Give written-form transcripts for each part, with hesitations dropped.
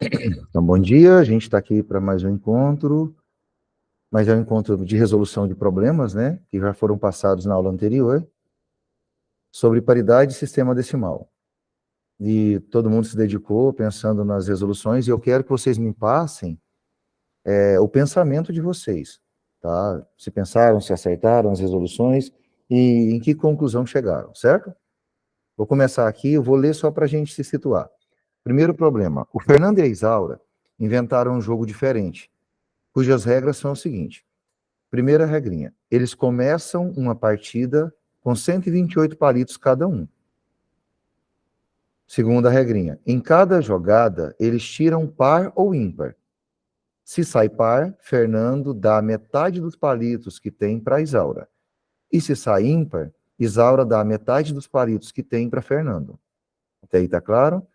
Então, bom dia, a gente está aqui para mais um encontro, mas é um encontro de resolução de problemas, né, que já foram passados na aula anterior, sobre paridade e sistema decimal. E todo mundo se dedicou pensando nas resoluções, e eu quero que vocês me passem o pensamento de vocês, tá? Se pensaram, se acertaram as resoluções, e em que conclusão chegaram, certo? Vou começar aqui, eu vou ler só para a gente se situar. Primeiro problema, o Fernando e a Isaura inventaram um jogo diferente, cujas regras são o seguinte. Primeira regrinha, eles começam uma partida com 128 palitos cada um. Segunda regrinha, em cada jogada, eles tiram par ou ímpar. Se sai par, Fernando dá metade dos palitos que tem para Isaura. E se sai ímpar, Isaura dá metade dos palitos que tem para Fernando. Até aí tá claro?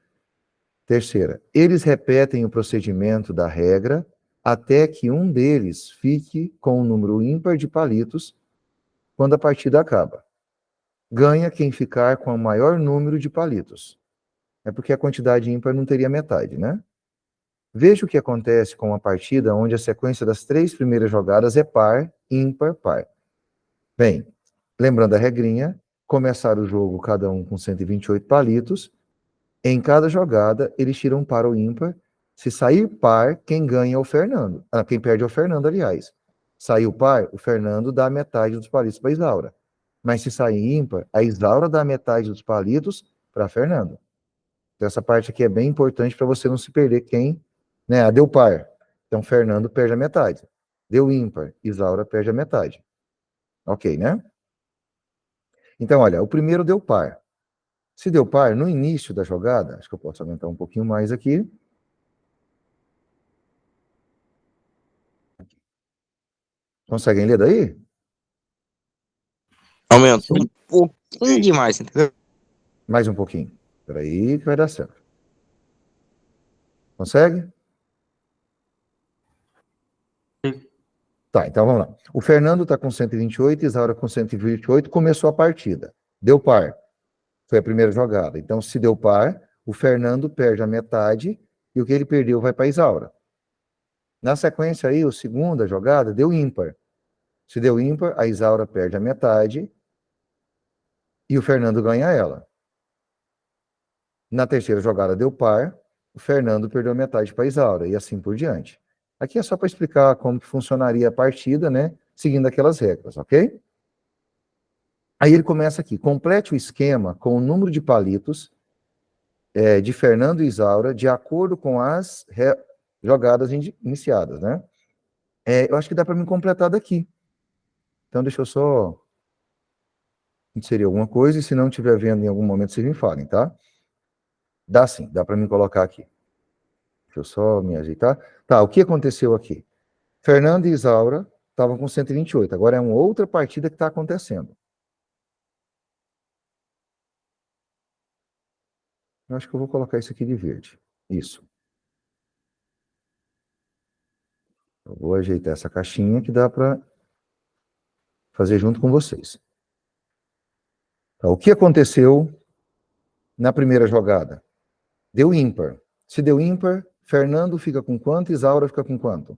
Terceira, eles repetem o procedimento da regra até que um deles fique com o número ímpar de palitos quando a partida acaba. Ganha quem ficar com o maior número de palitos. É porque a quantidade ímpar não teria metade, né? Veja o que acontece com uma partida onde a sequência das 3 primeiras jogadas é par, ímpar, par. Bem, lembrando a regrinha, começar o jogo cada um com 128 palitos. Em cada jogada, eles tiram par ou ímpar. Se sair par, quem ganha é o Fernando. Quem perde é o Fernando, aliás. Saiu par, o Fernando dá metade dos palitos para a Isaura. Mas se sair ímpar, a Isaura dá metade dos palitos para Fernando. Então, essa parte aqui é bem importante para você não se perder quem, né? Deu par. Então, Fernando perde a metade. Deu ímpar, Isaura perde a metade. Ok, né? Então, olha, o primeiro deu par. Se deu par, no início da jogada, acho que eu posso aumentar um pouquinho mais aqui. Conseguem ler daí? Aumentou um pouquinho demais, entendeu? Mais um pouquinho. Espera aí que vai dar certo. Consegue? Tá, então vamos lá. O Fernando está com 128, Isaura com 128, começou a partida. Deu par. Foi a primeira jogada. Então, se deu par, o Fernando perde a metade e o que ele perdeu vai para a Isaura. Na sequência aí, a segunda jogada deu ímpar. Se deu ímpar, a Isaura perde a metade e o Fernando ganha ela. Na terceira jogada deu par, o Fernando perdeu metade para a Isaura, e assim por diante. Aqui é só para explicar como que funcionaria a partida, né? Seguindo aquelas regras, ok? Aí ele começa aqui, complete o esquema com o número de palitos de Fernando e Isaura de acordo com as jogadas iniciadas, né? Eu acho que dá para me completar daqui. Então deixa eu só inserir alguma coisa, e se não estiver vendo em algum momento, vocês me falem, tá? Dá sim, dá para me colocar aqui. Deixa eu só me ajeitar. Tá, o que aconteceu aqui? Fernando e Isaura estavam com 128. Agora é uma outra partida que está acontecendo. Eu acho que eu vou colocar isso aqui de verde. Isso. Eu vou ajeitar essa caixinha que dá para fazer junto com vocês. Tá, o que aconteceu na primeira jogada? Deu ímpar. Se deu ímpar, Fernando fica com quanto? Isaura fica com quanto?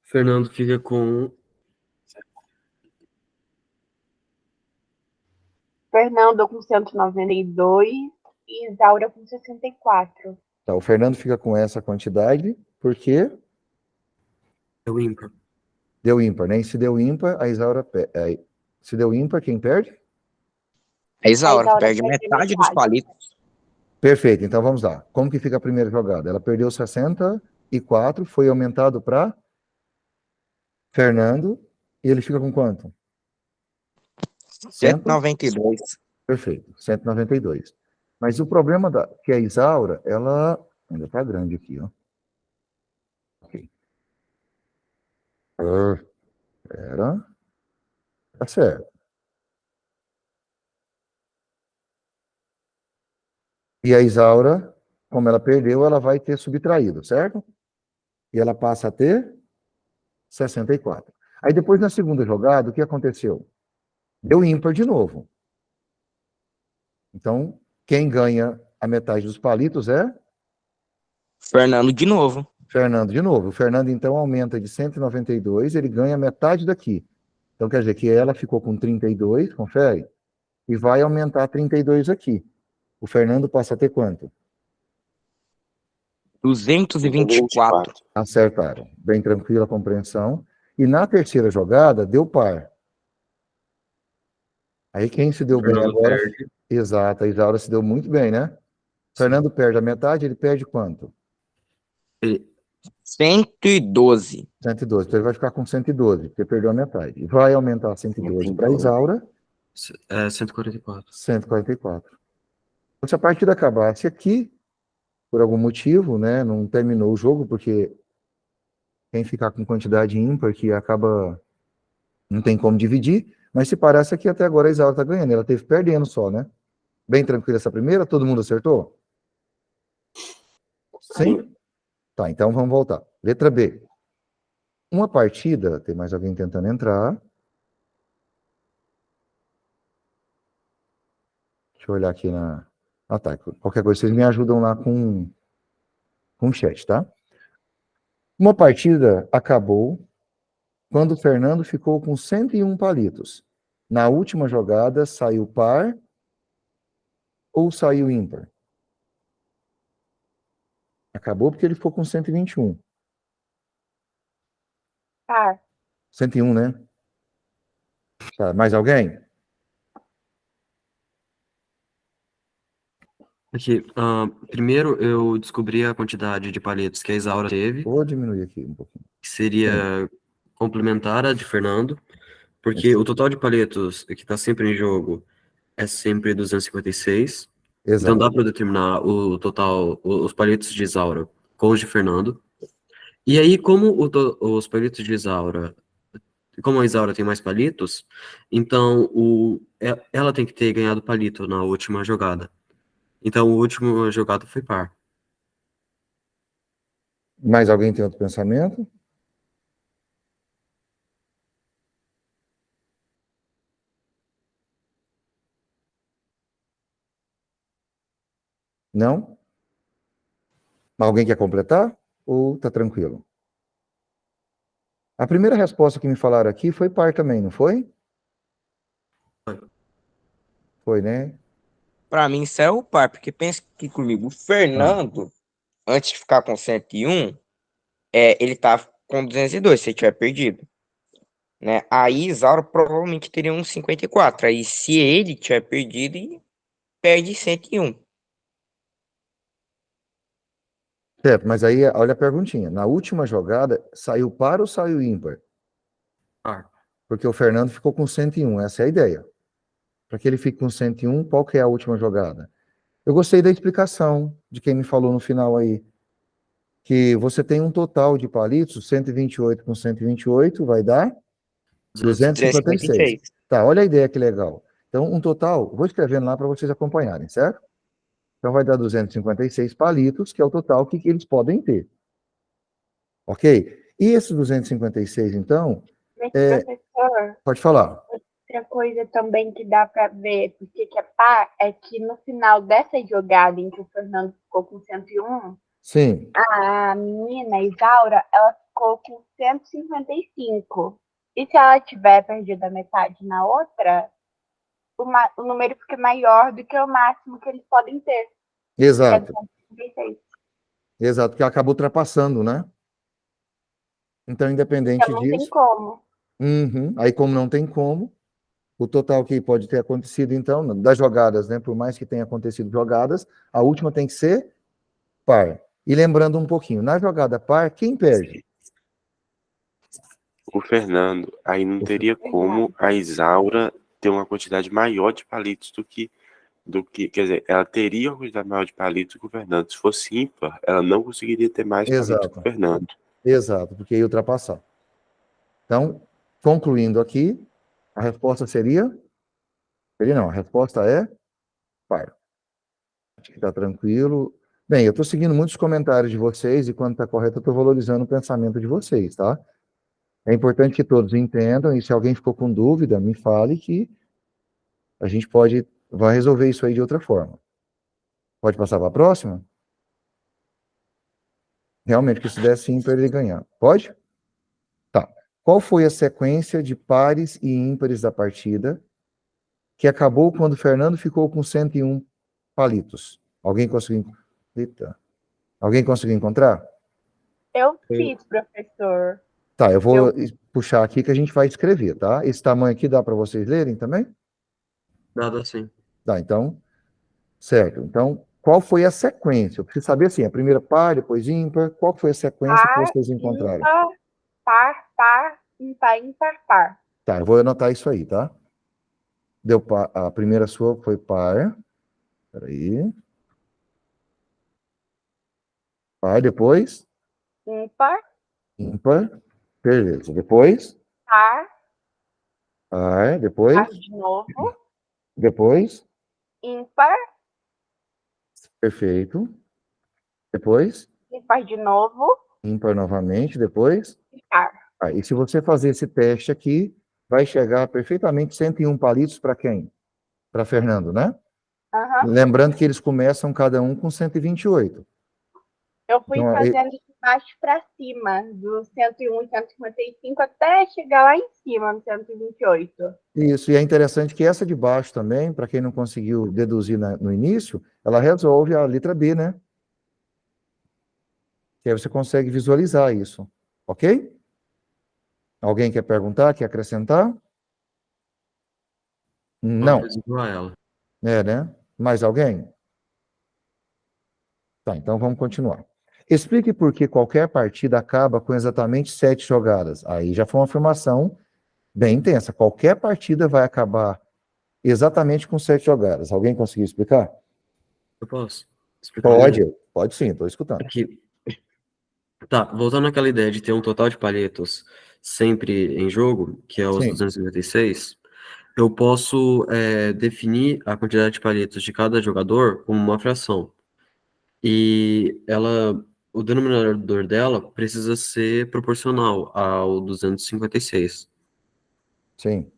Fernando fica com... Fernando com 192 e Isaura com 64. Tá, o Fernando fica com essa quantidade, porque Deu ímpar. deu ímpar, né? E se deu ímpar, a Isaura... Se deu ímpar, quem perde? A Isaura perde metade dos palitos. Perfeito, então vamos lá. Como que fica a primeira jogada? Ela perdeu 64, foi aumentado para Fernando, e ele fica com quanto? 192. Perfeito, 192. Mas o problema que a Isaura, ela ainda está grande aqui, ó. Ok. Espera. Tá certo. E a Isaura, como ela perdeu, ela vai ter subtraído, certo? E ela passa a ter 64. Aí depois, na segunda jogada, o que aconteceu? Deu ímpar de novo. Então, quem ganha a metade dos palitos é Fernando de novo. Fernando de novo. O Fernando, então, aumenta de 192, ele ganha metade daqui. Então, quer dizer que ela ficou com 32, confere? E vai aumentar 32 aqui. O Fernando passa a ter quanto? 224. Acertaram. Bem tranquila a compreensão. E na terceira jogada, deu par. Aí quem se deu bem Fernando agora? perde. Exato, a Isaura se deu muito bem, né? Fernando perde a metade, ele perde quanto? Ele, 112. 112. Então ele vai ficar com 112, porque perdeu a metade. Vai aumentar 112 para a 112. Isaura, 144. 144. Então, se a partida acabasse aqui, por algum motivo, né, não terminou o jogo, porque quem ficar com quantidade ímpar que acaba, não tem como dividir, mas se parece que até agora a Isaura está ganhando, ela teve perdendo só, né? Bem tranquila essa primeira, todo mundo acertou? Sim? Tá, então vamos voltar. Letra B. Uma partida, tem mais alguém tentando entrar. Deixa eu olhar aqui na... Ah, tá. Qualquer coisa, vocês me ajudam lá com o chat, tá? Uma partida acabou quando o Fernando ficou com 101 palitos. Na última jogada, saiu par ou saiu ímpar? Acabou porque ele ficou com 121. Par. 101, né? Tá, mais alguém? Aqui, primeiro eu descobri a quantidade de palitos que a Isaura teve, Vou diminuir aqui um pouquinho. que seria complementar a de Fernando, porque Esse- o total de palitos que está sempre em jogo é sempre 256. Então dá Exato. para determinar o total, os palitos de Isaura com os de Fernando. E aí, como os palitos de Isaura, como a Isaura tem mais palitos, então ela tem que ter ganhado palito na última jogada. Então o último jogado foi par. Mais alguém tem outro pensamento? Não? Alguém quer completar? Ou tá tranquilo? A primeira resposta que me falaram aqui foi par também, não foi? Foi, né? Pra mim, isso é o par, porque pensa que comigo, o Ah, Fernando, antes de ficar com 101, ele tá com 202, se ele tiver perdido, né? Aí Isaura provavelmente teria um 54. Aí se ele tiver perdido, ele perde 101. certo, mas aí olha a perguntinha. Na última jogada, saiu par ou saiu ímpar? Par. Porque o Fernando ficou com 101, essa é a ideia. Para que ele fique com 101, qual que é a última jogada? Eu gostei da explicação de quem me falou no final aí, que você tem um total de palitos, 128 com 128 vai dar 256. 256. Tá, olha a ideia que legal. Então, um total, vou escrevendo lá para vocês acompanharem, certo? Então, vai dar 256 palitos, que é o total que eles podem ter. Ok? E esses 256, então, Mas, é, professor, pode falar. outra coisa também que dá para ver porque que é par é que no final dessa jogada em que o Fernando ficou com 101, Sim, a menina, a Isaura, ela ficou com 155. E se ela tiver perdido a metade na outra, o número fica maior do que o máximo que eles podem ter, que é exato. 156. Exato, porque acabou ultrapassando, né? Então, Então independente não tem disso, como. aí como não tem como, o total que pode ter acontecido, então, das jogadas, né? Por mais que tenha acontecido jogadas, a última tem que ser par. E lembrando um pouquinho, na jogada par, quem perde? O Fernando, aí não teria como a Isaura ter uma quantidade maior de palitos do que, quer dizer, ela teria uma quantidade maior de palitos que o Fernando. Se fosse ímpar, ela não conseguiria ter mais palitos que o Exato, Fernando. exato, porque ia ultrapassar. Então, concluindo aqui, a resposta seria? Seria não, a resposta é par. Acho que está tranquilo. Bem, eu estou seguindo muitos comentários de vocês e quando está correto, eu estou valorizando o pensamento de vocês, tá? É importante que todos entendam e se alguém ficou com dúvida, me fale que a gente vai resolver isso aí de outra forma. Pode passar para a próxima? Realmente, que se desse ímpar, ele ganhar. Pode? Tá. Qual foi a sequência de pares e ímpares da partida que acabou quando o Fernando ficou com 101 palitos? Alguém conseguiu? Eita. Alguém conseguiu encontrar? Eu fiz, professor. Tá, eu vou puxar aqui que a gente vai escrever, tá? Esse tamanho aqui dá para vocês lerem também? Dado assim. Tá, então, certo. Então, qual foi a sequência? Eu preciso saber assim, a primeira par, depois ímpar, qual foi a sequência que Par, vocês encontraram? ímpar, par, par, ímpar, ímpar, par. Tá, eu vou anotar isso aí, tá? Deu par, a primeira sua foi par. Peraí. Par, depois Ímpar, ímpar. Beleza. Depois par, par, depois par de novo. depois Ímpar, perfeito. Depois ímpar de novo. ímpar novamente, depois E par. par. E se você fazer esse teste aqui, vai chegar perfeitamente 101 palitos para quem? Para Fernando, né? Aham. Lembrando que eles começam cada um com 128. Eu fui Então, fazendo de baixo para cima, do 101 e 155, até chegar lá em cima, no 128. isso, e é interessante que essa de baixo também, para quem não conseguiu deduzir no início, ela resolve a letra B, né? Que aí você consegue visualizar isso, ok? Alguém quer perguntar, quer acrescentar? Uma Não, coisa igual a ela. né? Mais alguém? Tá, então vamos continuar. Explique por que qualquer partida acaba com exatamente 7 jogadas. Aí já foi uma afirmação bem intensa. Qualquer partida vai acabar exatamente com 7 jogadas. Alguém conseguiu explicar? Eu posso explicar de novo? Pode sim, estou escutando. Aqui. Tá, voltando àquela ideia de ter um total de palhetos sempre em jogo, que é os Sim, 256, eu posso definir a quantidade de palhetos de cada jogador como uma fração. E o denominador dela precisa ser proporcional ao 256. sim,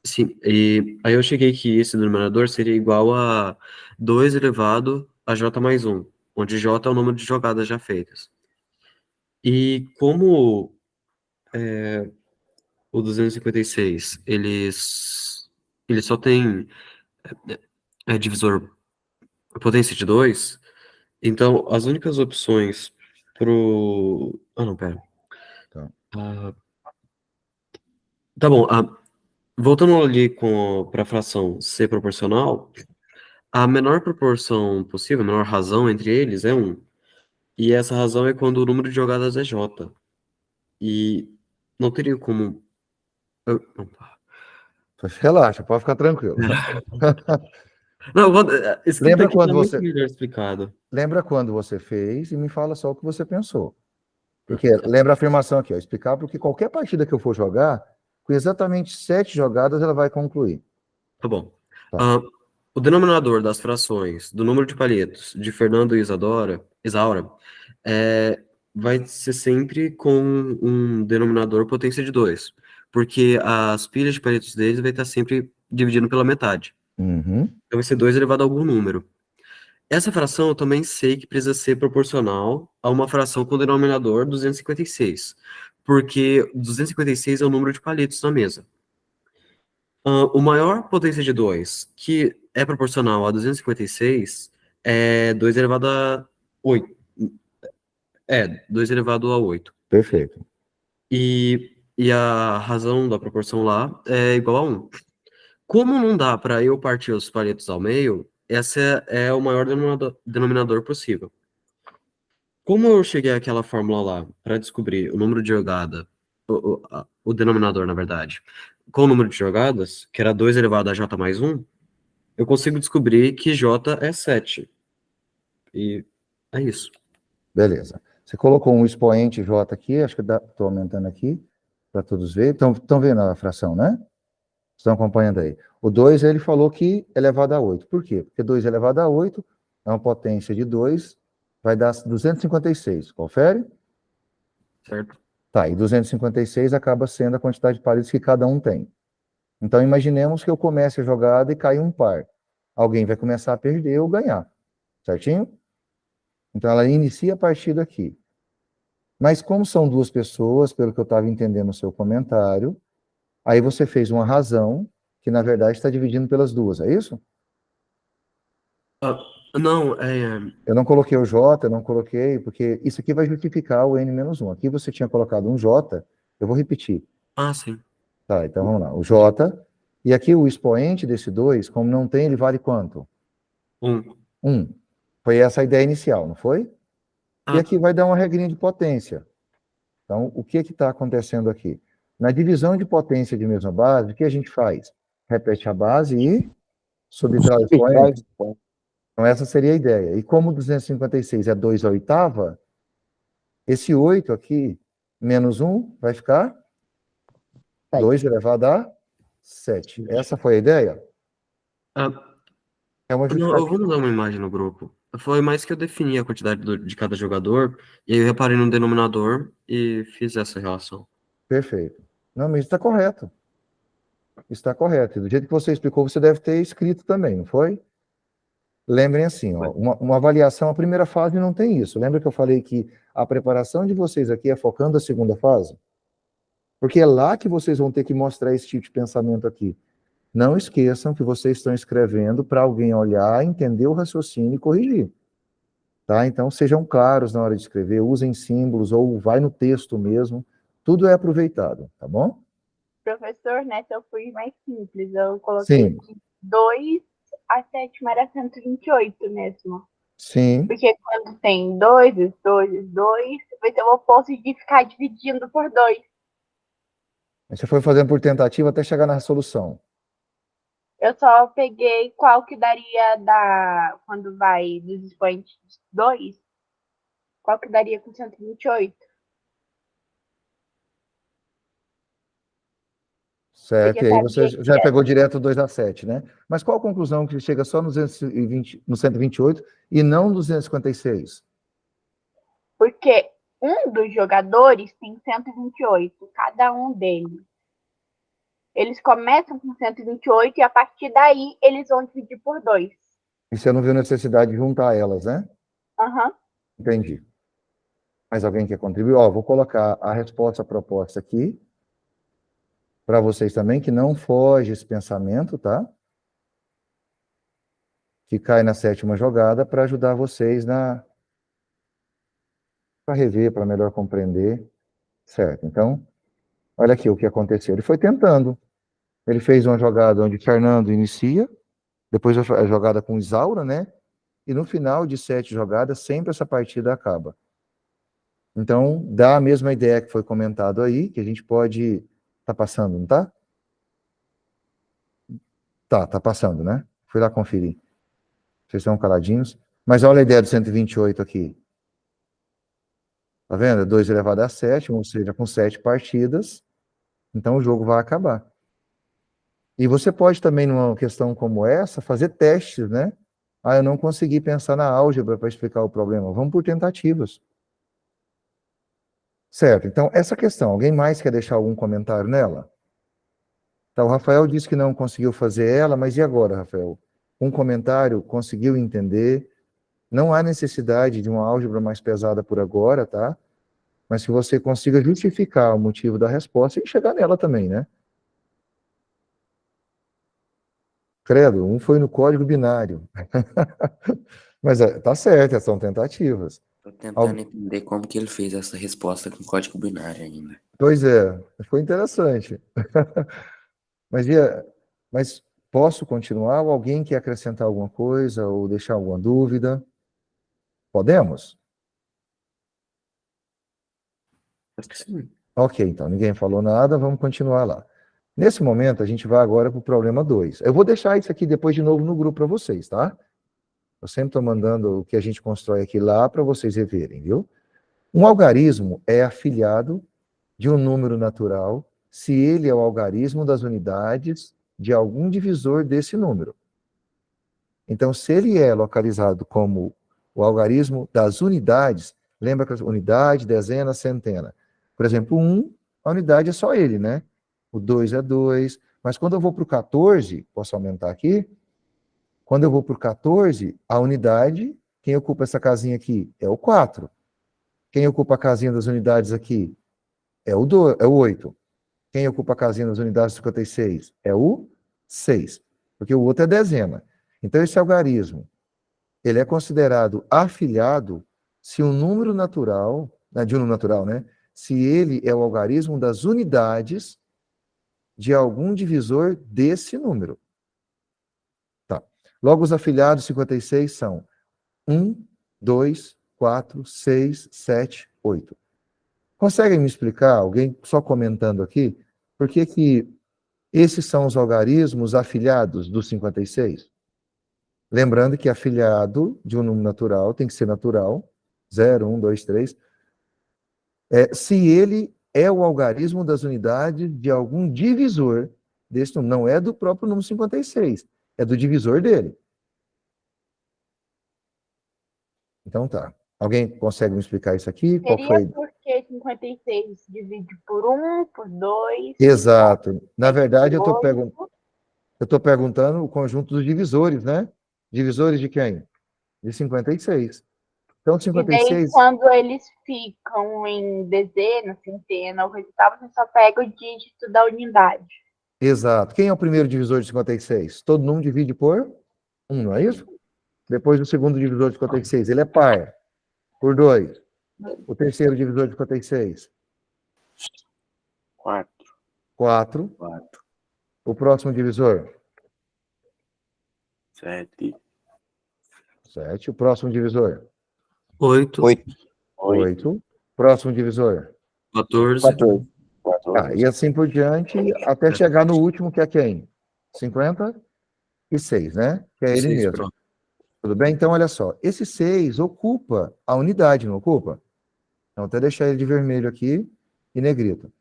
Sim, e aí eu cheguei que esse denominador seria igual a 2 elevado a j mais 1, onde j é o número de jogadas já feitas. E como o 256, ele só tem divisor potência de 2, então as únicas opções pro... Ah, não, pera. tá. Ah, tá bom, voltando ali para a fração ser proporcional, a menor proporção possível, a menor razão entre eles é 1. E essa razão é quando o número de jogadas é j. E não teria como... Opa. Relaxa, pode ficar tranquilo. Não, escrito Lembra aqui tá quando muito você, melhor explicado. lembra quando você fez e me fala só o que você pensou. Porque lembra a afirmação aqui, ó, explicar porque qualquer partida que eu for jogar, com exatamente 7 jogadas, ela vai concluir. Tá bom. Tá. Ah, o denominador das frações do número de palhetos de Fernando e Isaura vai ser sempre com um denominador potência de 2, porque as pilhas de palhetos deles vai estar sempre dividindo pela metade. Uhum. Então vai ser 2 elevado a algum número. Essa fração eu também sei que precisa ser proporcional a uma fração com denominador 256, porque 256 é o número de palhetos na mesa. O maior potência de 2, que é proporcional a 256, é 2 elevado a 8. 2 elevado a 8. Perfeito. E a razão da proporção lá é igual a 1. Como não dá para eu partir os palhetos ao meio, esse é o maior denominador possível. Como eu cheguei àquela fórmula lá para descobrir o número de jogada, o denominador, na verdade, com o número de jogadas, que era 2 elevado a j mais 1, eu consigo descobrir que j é 7. E é isso. Beleza. Você colocou um expoente J aqui, acho que estou aumentando aqui, para todos verem. Estão vendo a fração, né? Estão acompanhando aí. O 2, ele falou que é elevado a 8. Por quê? Porque 2 elevado a 8 é uma potência de 2, vai dar 256. Confere? Certo? Tá, e 256 acaba sendo a quantidade de palitos que cada um tem. Então, imaginemos que eu comece a jogada e caia um par. Alguém vai começar a perder ou ganhar. Certinho? Então, ela inicia a partida aqui. Mas como são duas pessoas, pelo que eu estava entendendo no seu comentário, aí você fez uma razão que, na verdade, está dividindo pelas duas, é isso? Ah, não, Eu não coloquei o J, eu não coloquei, porque isso aqui vai justificar o N-1. Aqui você tinha colocado um J, eu vou repetir. sim. Tá, então vamos lá. O J, e aqui o expoente desse 2, como não tem, ele vale quanto? 1. 1. Foi essa a ideia inicial, não foi? E Ah, aqui vai dar uma regrinha de potência. Então, o que está acontecendo aqui? Na divisão de potência de mesma base, o que a gente faz? Repete a base e subtrai o expoente. Então, essa seria a ideia. E como 256 é 2 à oitava, esse 8 aqui, menos 1, vai ficar 2 elevado a 7. Essa foi a ideia? ah, É uma não, eu vou justificativa. mandar uma imagem no grupo. Foi mais que eu defini a quantidade de cada jogador, e aí eu reparei no denominador e fiz essa relação. Perfeito. Não, mas está correto. Está correto. E do jeito que você explicou, você deve ter escrito também, não foi? Lembrem assim, ó, uma avaliação, a primeira fase não tem isso. Lembra que eu falei que a preparação de vocês aqui é focando a segunda fase? Porque é lá que vocês vão ter que mostrar esse tipo de pensamento aqui. Não esqueçam que vocês estão escrevendo para alguém olhar, entender o raciocínio e corrigir. Tá? Então, sejam claros na hora de escrever, usem símbolos ou vai no texto mesmo. Tudo é aproveitado, tá bom? Professor, nessa eu fui mais simples. Eu coloquei Sim, de 2 a sétima era 128 mesmo. sim. Porque quando tem 2, 2, vai ter o oposto de ficar dividindo por 2. Você foi fazendo por tentativa até chegar na solução. Eu só peguei qual que daria quando vai dos expoentes 2, qual que daria com 128. Certo, Porque e aí você sabia já que pegou direto 2 a 7, né? Mas qual a conclusão que chega só no 220, no 128 e não no 256? porque um dos jogadores tem 128, cada um deles. Eles começam com 128 e a partir daí eles vão dividir por 2. E você não viu necessidade de juntar elas, né? Uhum. Entendi. Mais alguém quer contribuir? Ó, vou colocar a resposta proposta aqui para vocês também, que não foge esse pensamento, tá? Que cai na sétima jogada para ajudar vocês para rever, para melhor compreender. Certo. Então, olha aqui o que aconteceu. Ele foi tentando. Ele fez uma jogada onde Fernando inicia, depois a jogada com Isaura, né? E no final de 7 jogadas, sempre essa partida acaba. Então, dá a mesma ideia que foi comentado aí, que a gente pode. Tá passando, não tá? Tá passando, né? Fui lá conferir. Vocês estão caladinhos. Mas olha a ideia do 128 aqui. Tá vendo? 2 elevado a 7, ou seja, com 7 partidas. Então o jogo vai acabar. E você pode também, numa questão como essa, fazer testes, né? Ah, eu não consegui pensar na álgebra para explicar o problema. Vamos por tentativas. Certo, então essa questão, alguém mais quer deixar algum comentário nela? Tá, o Rafael disse que não conseguiu fazer ela, mas e agora, Rafael? Um comentário, conseguiu entender? Não há necessidade de uma álgebra mais pesada por agora, tá? Mas que você consiga justificar o motivo da resposta e chegar nela também, né? Credo, um foi no código binário. Mas tá certo, são tentativas. Tô tentando entender como que ele fez essa resposta com código binário ainda. Pois é, foi interessante. Mas, mas posso continuar? Ou alguém quer acrescentar alguma coisa ou deixar alguma dúvida? Podemos? Acho que sim. Ok, então, ninguém falou nada, vamos continuar lá. Nesse momento, a gente vai agora para o problema 2. Eu vou deixar isso aqui depois de novo no grupo para vocês, tá? Eu sempre estou mandando o que a gente constrói aqui lá para vocês reverem, viu? Um algarismo é afiliado de um número natural se ele é o algarismo das unidades de algum divisor desse número. Então, se ele é localizado como o algarismo das unidades, lembra que a unidade, dezena, centena. Por exemplo, 1, a unidade é só ele, né? O 2 é 2. Mas quando eu vou para o 14, posso aumentar aqui? Quando eu vou para o 14, a unidade, quem ocupa essa casinha aqui? É o 4. Quem ocupa a casinha das unidades aqui? É o 8. Quem ocupa a casinha das unidades 56? É o 6. Porque o outro é dezena. Então, esse algarismo, ele é considerado afilhado se um número natural, de um número natural, né? Se ele é o algarismo das unidades de algum divisor desse número. Tá. Logo, os afilhados 56 são 1, 2, 4, 6, 7, 8. Conseguem me explicar, alguém só comentando aqui, por que que esses são os algarismos afilhados do 56? Lembrando que afilhado de um número natural tem que ser natural, 0, 1, 2, 3, se ele é o algarismo das unidades de algum divisor desse número, não é do próprio número 56, é do divisor dele. Então tá. Alguém consegue me explicar isso aqui? Qual Seria foi? porque 56 divide por 1, por 2. Exato. Na verdade, eu por estou perguntando o conjunto dos divisores, né? Divisores de quem? De 56. Então, E daí, 56... quando eles ficam em dezena, centena, ou resultado, você só pega o dígito da unidade. Exato. Quem é o primeiro divisor de 56? Todo mundo divide por 1, não é isso? Depois o segundo divisor de 56, ele é par, por 2. O terceiro divisor de 56, 4. 4. 4. O próximo divisor, 7. 7. O próximo divisor, 8, 8. 8. Próximo divisor. 14, 14. E assim por diante, até chegar no último, que é quem? 56, né? Que é ele 6, mesmo. pronto. Tudo bem? Então, olha só. Esse 6 ocupa a unidade, não ocupa? Então, até deixar ele de vermelho aqui e negrito.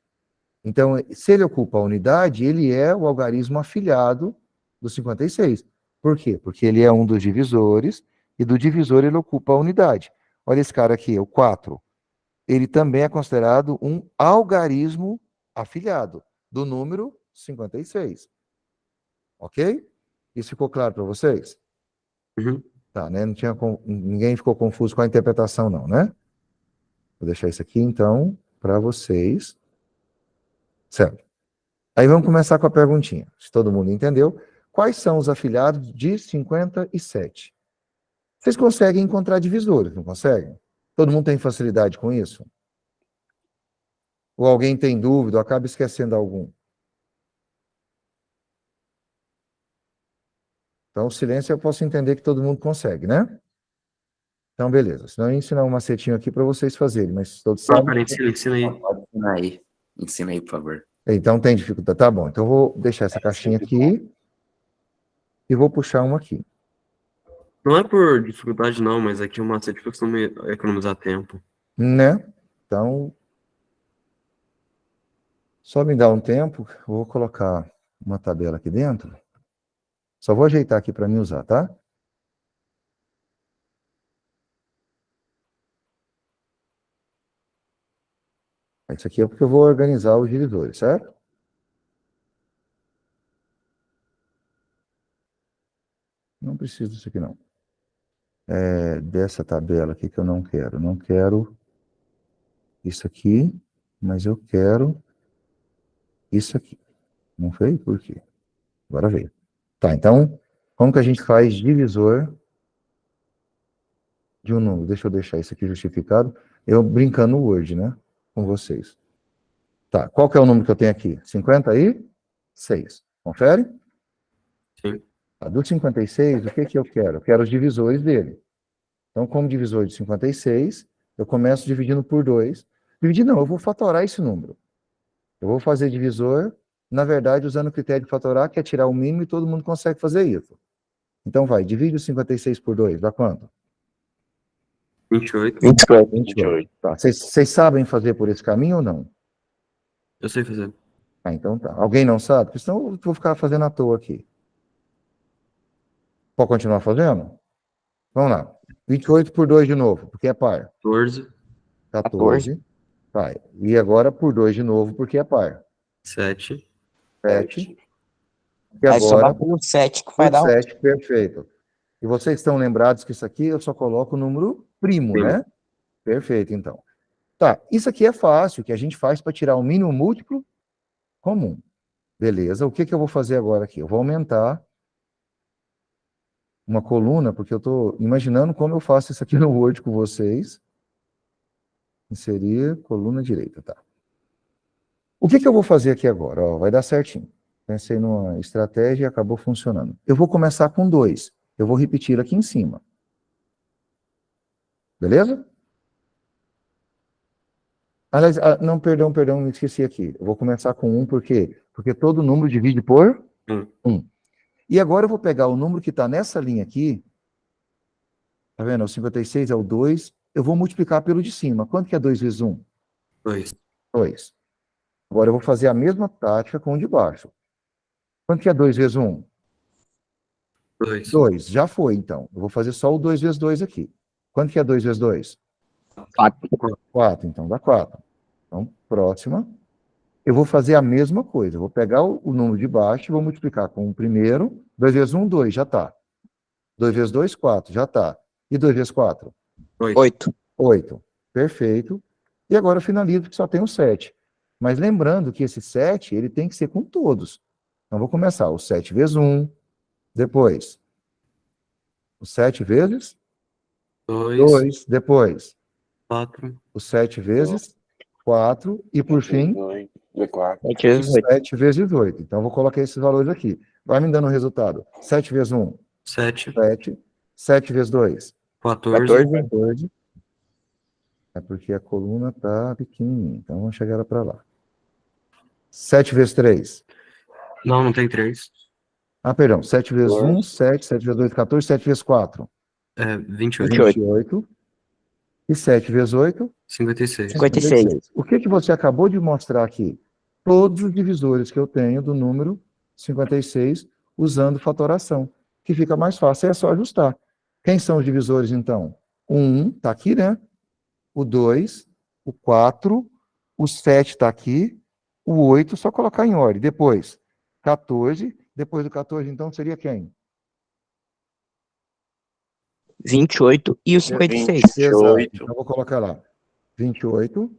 Então, se ele ocupa a unidade, ele é o algarismo afilhado do 56. Por quê? Porque ele é um dos divisores, e do divisor ele ocupa a unidade. Olha esse cara aqui, o 4. Ele também é considerado um algarismo afilhado do número 56. Ok? Isso ficou claro para vocês? Uhum. Tá, né? Ninguém ficou confuso com a interpretação, não, né? Vou deixar isso aqui, então, para vocês. Certo. Aí vamos começar com a perguntinha. Se todo mundo entendeu, quais são os afilhados de 57? Vocês conseguem encontrar divisores, não conseguem? Todo mundo tem facilidade com isso? Ou alguém tem dúvida, ou acaba esquecendo algum? Então, o silêncio eu posso entender que todo mundo consegue, né? Então, beleza. Senão eu ensino um macetinho aqui para vocês fazerem, mas todos Não, sabem. cara, ensina aí. Pode ensinar aí. Ensina aí, por favor. Então, tem dificuldade. Tá bom. Então, eu vou deixar essa caixinha aqui e vou puxar uma aqui. Não é por dificuldade, não, mas aqui o macete costuma economizar tempo. Né? Então, só me dá um tempo. Eu vou colocar uma tabela aqui dentro. Só vou ajeitar aqui para mim usar, tá? Isso aqui é porque eu vou organizar os divisores, certo? Não preciso disso aqui, não. Dessa tabela aqui que eu não quero. Não quero isso aqui, mas eu quero isso aqui. Não veio? Por quê? Agora veio. Tá, então, como que a gente faz divisor de um número? Deixa eu deixar isso aqui justificado. Eu brincando no Word, né? Com vocês. Tá, qual que é o número que eu tenho aqui? 56. Confere? Sim. Do 56, o que que eu quero? Eu quero os divisores dele. Então, como divisor de 56, eu começo dividindo por 2. Dividir não, eu vou fatorar esse número. Eu vou fazer divisor, na verdade, usando o critério de fatorar, que é tirar o mínimo, e todo mundo consegue fazer isso. Então, divide o 56 por 2, dá quanto? 28. 28. Tá. Vocês sabem fazer por esse caminho ou não? Eu sei fazer. Então tá. Alguém não sabe? Porque senão eu vou ficar fazendo à toa aqui. Pode continuar fazendo? Vamos lá. 28 por 2 de novo, porque é par. 14, 14. Tá. E agora por 2 de novo, porque é par. 7. 7. E Aí só agora bate no 7 que por vai dar 7, perfeito. E vocês estão lembrados que isso aqui eu só coloco o número primo, Primo. né? Perfeito, então. Tá, isso aqui é fácil, que a gente faz para tirar o mínimo múltiplo comum. Beleza, o que que eu vou fazer agora aqui? Eu vou aumentar uma coluna, porque eu estou imaginando como eu faço isso aqui no Word com vocês. Inserir coluna direita, tá. O que que eu vou fazer aqui agora? Ó, vai dar certinho. Pensei numa estratégia e acabou funcionando. Eu vou começar com 2. Eu vou repetir aqui em cima. Beleza? Aliás, não, perdão, me esqueci aqui. Eu vou começar com 1, por quê? Porque todo número divide por 1. E agora eu vou pegar o número que está nessa linha aqui, tá vendo? O 56 é o 2, eu vou multiplicar pelo de cima. Quanto que é 2 vezes 1? 2. 2. Agora eu vou fazer a mesma tática com o de baixo. Quanto que é 2 vezes 1? 2. 2. Já foi, então. Eu vou fazer só o 2 vezes 2 aqui. Quanto que é 2 vezes 2? 4. 4, então dá 4. Então, próxima. Eu vou fazer a mesma coisa. Eu vou pegar o número de baixo e vou multiplicar com o primeiro. 2 vezes 1, 2, já está. 2 vezes 2, 4, já está. E 2 vezes 4? 8. 8. Perfeito. E agora eu finalizo que só tem o 7. Mas lembrando que esse 7, ele tem que ser com todos. Então, vou começar o 7 vezes 1, depois o 7 vezes 2. 2, depois 4. o 7 vezes 4 e, por fim, 4. 7 vezes 8. 7 vezes 8. Então, vou colocar esses valores aqui. Vai me dando o resultado. 7 vezes 1, 7. 7. 7 vezes 2, 14. 14. É porque a coluna está pequenininha. Então, vamos chegar ela para lá. 7 vezes 3. Não tem 3. Perdão. 7 vezes 1, 7. 7 vezes 2, 14. 7 vezes 4, 28. 28. E 7 vezes 8, 56. 56. O que que você acabou de mostrar aqui? Todos os divisores que eu tenho do número 56 usando fatoração, que fica mais fácil, é só ajustar. Quem são os divisores, então? O 1 está aqui, né? O 2, o 4, o 7 está aqui, o 8, só colocar em ordem. Depois, 14, depois do 14, então, seria quem? 28 e o 56. Exato. Então, eu vou colocar lá. 28.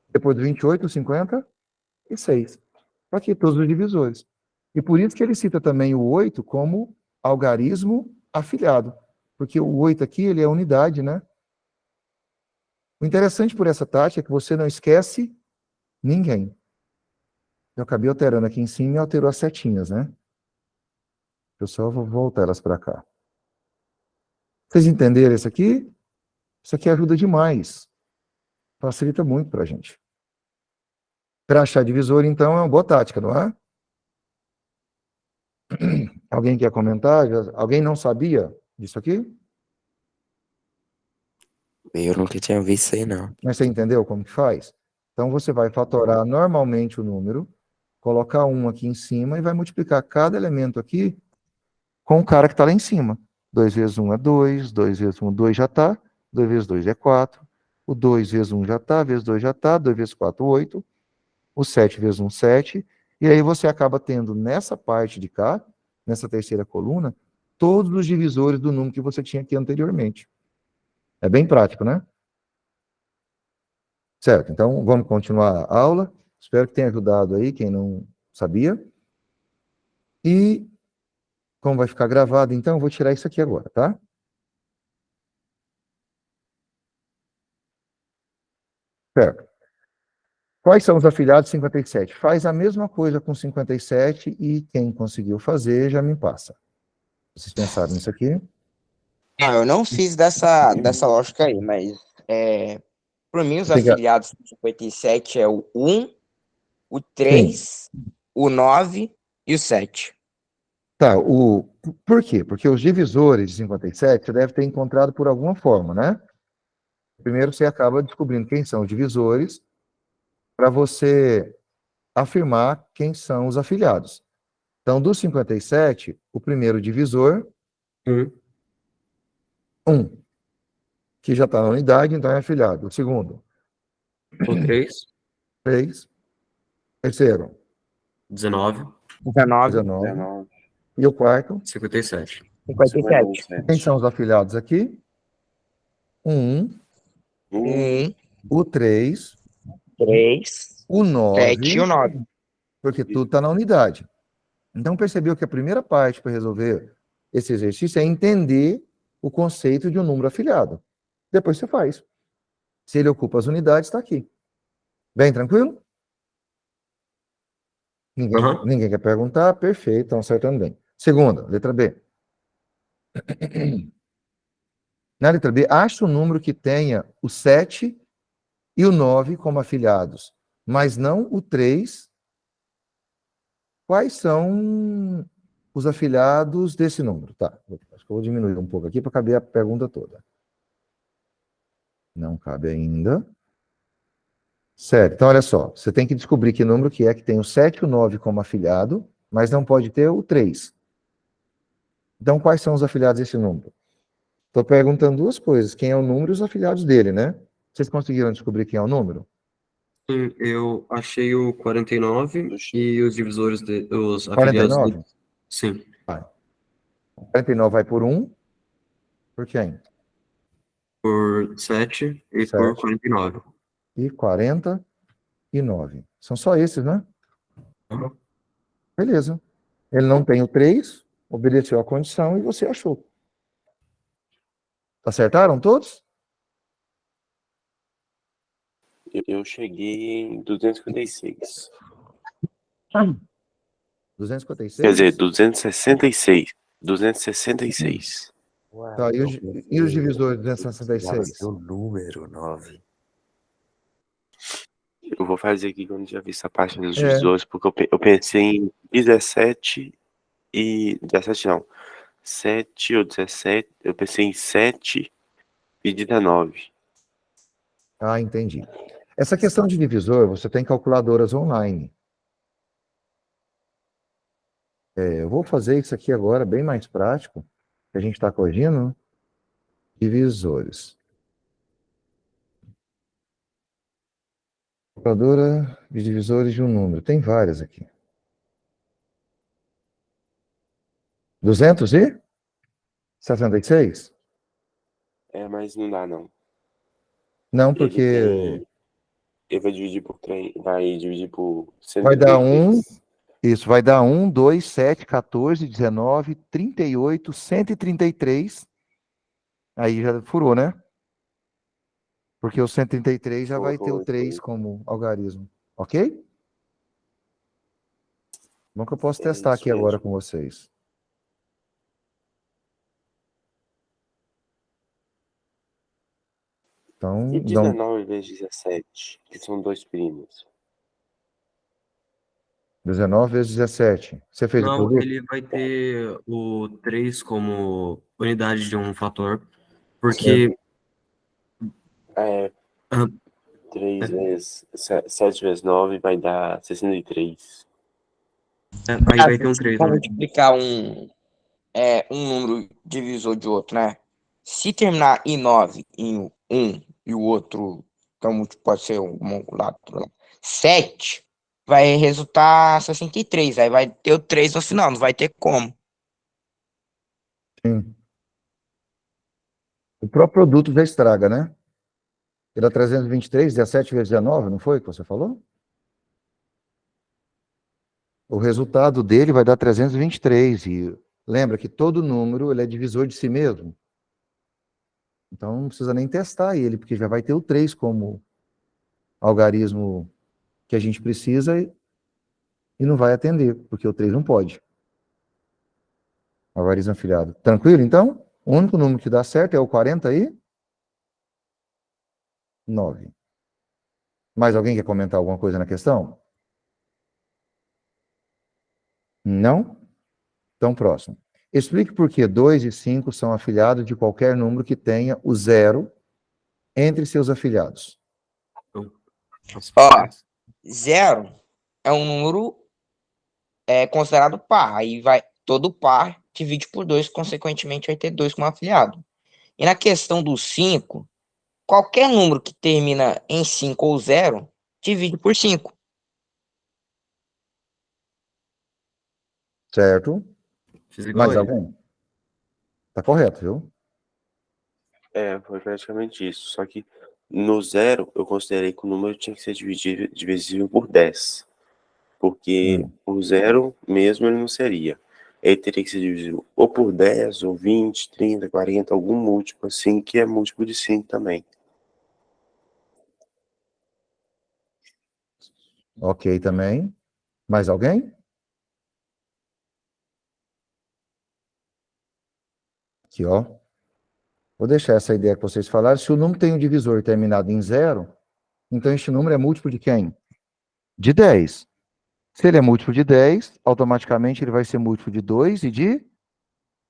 Depois do 28, 56. Aqui, todos os divisores. E por isso que ele cita também o 8 como algarismo afilhado. Porque o 8 aqui, ele é unidade, né? O interessante por essa tática é que você não esquece ninguém. Eu acabei alterando aqui em cima e alterou as setinhas, né? Eu só vou voltar elas para cá. Vocês entenderam isso aqui? Isso aqui ajuda demais. Facilita muito para a gente. Para achar divisor, então, é uma boa tática, não é? Alguém quer comentar? Alguém não sabia disso aqui? Eu nunca tinha visto isso aí, não. Mas você entendeu como que faz? Então, você vai fatorar normalmente o número, colocar 1 aqui em cima e vai multiplicar cada elemento aqui com o cara que está lá em cima. 2 vezes 1 é 2, 2 vezes 1, 2 já está, 2 vezes 2 é 4, o 2 vezes 1 já está, vezes 2 já está, 2 vezes 4, 8, o 7 vezes 1, 7, e aí você acaba tendo nessa parte de cá, nessa terceira coluna, todos os divisores do número que você tinha aqui anteriormente. É bem prático, né? Certo, então vamos continuar a aula. Espero que tenha ajudado aí quem não sabia. E, como vai ficar gravado, então, eu vou tirar isso aqui agora, tá? Certo. Quais são os afiliados 57? Faz a mesma coisa com 57 e quem conseguiu fazer já me passa. Vocês pensaram nisso aqui? Não, eu não fiz dessa lógica aí, mas para mim os afiliados do 57 é o 1, o 3, o 9 e o 7. Tá, por quê? Porque os divisores de 57 você deve ter encontrado por alguma forma, né? Primeiro você acaba descobrindo quem são os divisores para você afirmar quem são os afiliados. Então, do 57, o primeiro divisor, 1, que já está na unidade, então é afiliado. O segundo, O 3. 3. Terceiro, 19. 19, 19. E o quarto, 57. 57. quem são os afiliados aqui? 1, 1, o 3, 3, o 7 e 9, o 9. porque tudo está na unidade. Então, percebeu que a primeira parte para resolver esse exercício é entender o conceito de um número afiliado. Depois você faz. Se ele ocupa as unidades, está aqui. Bem tranquilo? Aham. Ninguém quer perguntar? Perfeito, estão acertando bem. Segunda, letra B. Na letra B, acha um número que tenha o 7 e o 9 como afiliados, mas não o 3. Quais são os afiliados desse número? Tá, acho que eu vou diminuir um pouco aqui para caber a pergunta toda. Não cabe ainda. Certo, então olha só, você tem que descobrir que número que é que tem o 7 e o 9 como afiliado, mas não pode ter o 3. Então, quais são os afiliados desse número? Estou perguntando duas coisas, quem é o número e os afiliados dele, né? Vocês conseguiram descobrir quem é o número? Sim, eu achei o 49 e os divisores, os afiliados 49? dele. Sim, 49 vai por 1, por quem? por 7 e por 7 49. e 49. São só esses, né? Aham. Beleza. Ele não tem o 3, obedeceu a condição e você achou. Acertaram todos? Eu cheguei em 256. 256? Quer dizer, 266. 266. Tá, Uai, eu e os pensei divisores de que precisava 266? ser o número 9. Eu vou fazer aqui quando já vi essa parte dos É. divisores, porque eu pensei em 17 e. 17 não. 7 ou 17. Eu pensei em 7 e 19. Ah, entendi. Essa questão de divisor, você tem calculadoras online. Eu vou fazer isso aqui agora, bem mais prático, que a gente está corrigindo, né? Divisores. Calculadora de divisores de um número. Tem várias aqui. 266? Mas não dá, não. Não, Ele porque tem. Ele vai dividir por 3. Vai dividir por vai dar 133. isso, vai dar 1, 2, 7, 14, 19, 38, 133. Aí já furou, né? Porque o 133 já vai ter o 3 Foi. como algarismo. Ok? Bom que eu posso É testar isso aqui agora mesmo. com vocês. E Então, dão 19 vezes 17, que são dois primos. 19 vezes 17. Você fez o Não, produto? ele vai ter o 3 como unidade de um fator, Certo. porque É, ah, 3 vezes. 7 vezes 9 vai dar 63. aí vai ter um 3, Vamos né? multiplicar um número divisor de outro, né? Se terminar em 9 em um e o outro, então pode ser um lado, 7, vai resultar 63. Aí vai ter o 3 no final, não vai ter como. Sim. O próprio produto já estraga, né? Ele é 323, 17 vezes 19, não foi que você falou? O resultado dele vai dar 323. E lembra que todo número ele é divisor de si mesmo. Então não precisa nem testar ele, porque já vai ter o 3 como algarismo que a gente precisa e não vai atender, porque o 3 não pode. Algarismo afiliado. Tranquilo, então? O único número que dá certo é o 49. Mais alguém quer comentar alguma coisa na questão? Não? Então, próximo. Explique por que 2 e 5 são afiliados de qualquer número que tenha o zero entre seus afiliados. Então, as Ó, primeiras. 0 é um número considerado par. Aí vai todo par divide por 2, consequentemente vai ter 2 como afiliado. E na questão do 5, qualquer número que termina em 5 ou 0, divide por 5. Certo? Fiz igual Mais a ele. alguém? Tá correto, viu? Foi praticamente isso. Só que No zero, eu considerei que o número tinha que ser divisível por 10. Porque por zero mesmo ele não seria. Ele teria que ser divisível ou por 10, ou 20, 30, 40, algum múltiplo assim, que é múltiplo de 5 também. Ok também. Mais alguém? Aqui, ó. Vou deixar essa ideia que vocês falaram. Se o número tem um divisor terminado em zero, então este número é múltiplo de quem? De 10. Se ele é múltiplo de 10, automaticamente ele vai ser múltiplo de 2 e de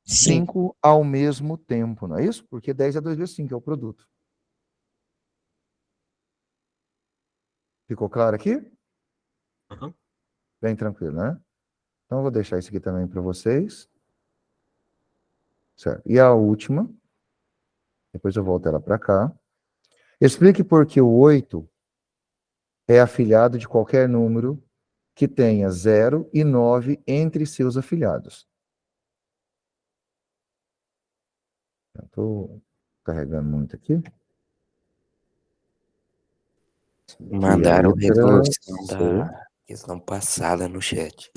5 ao mesmo tempo, não é isso? Porque 10 é 2 vezes 5, é o produto. Ficou claro aqui? Aham. Bem tranquilo, né? Então, eu vou deixar isso aqui também para vocês. Certo. E a última, depois eu volto ela para cá. Explique por que o 8 é afilhado de qualquer número que tenha 0 e 9 entre seus afilhados. Estou carregando muito aqui. E a Mandaram letra resolução C. da questão passada no chat.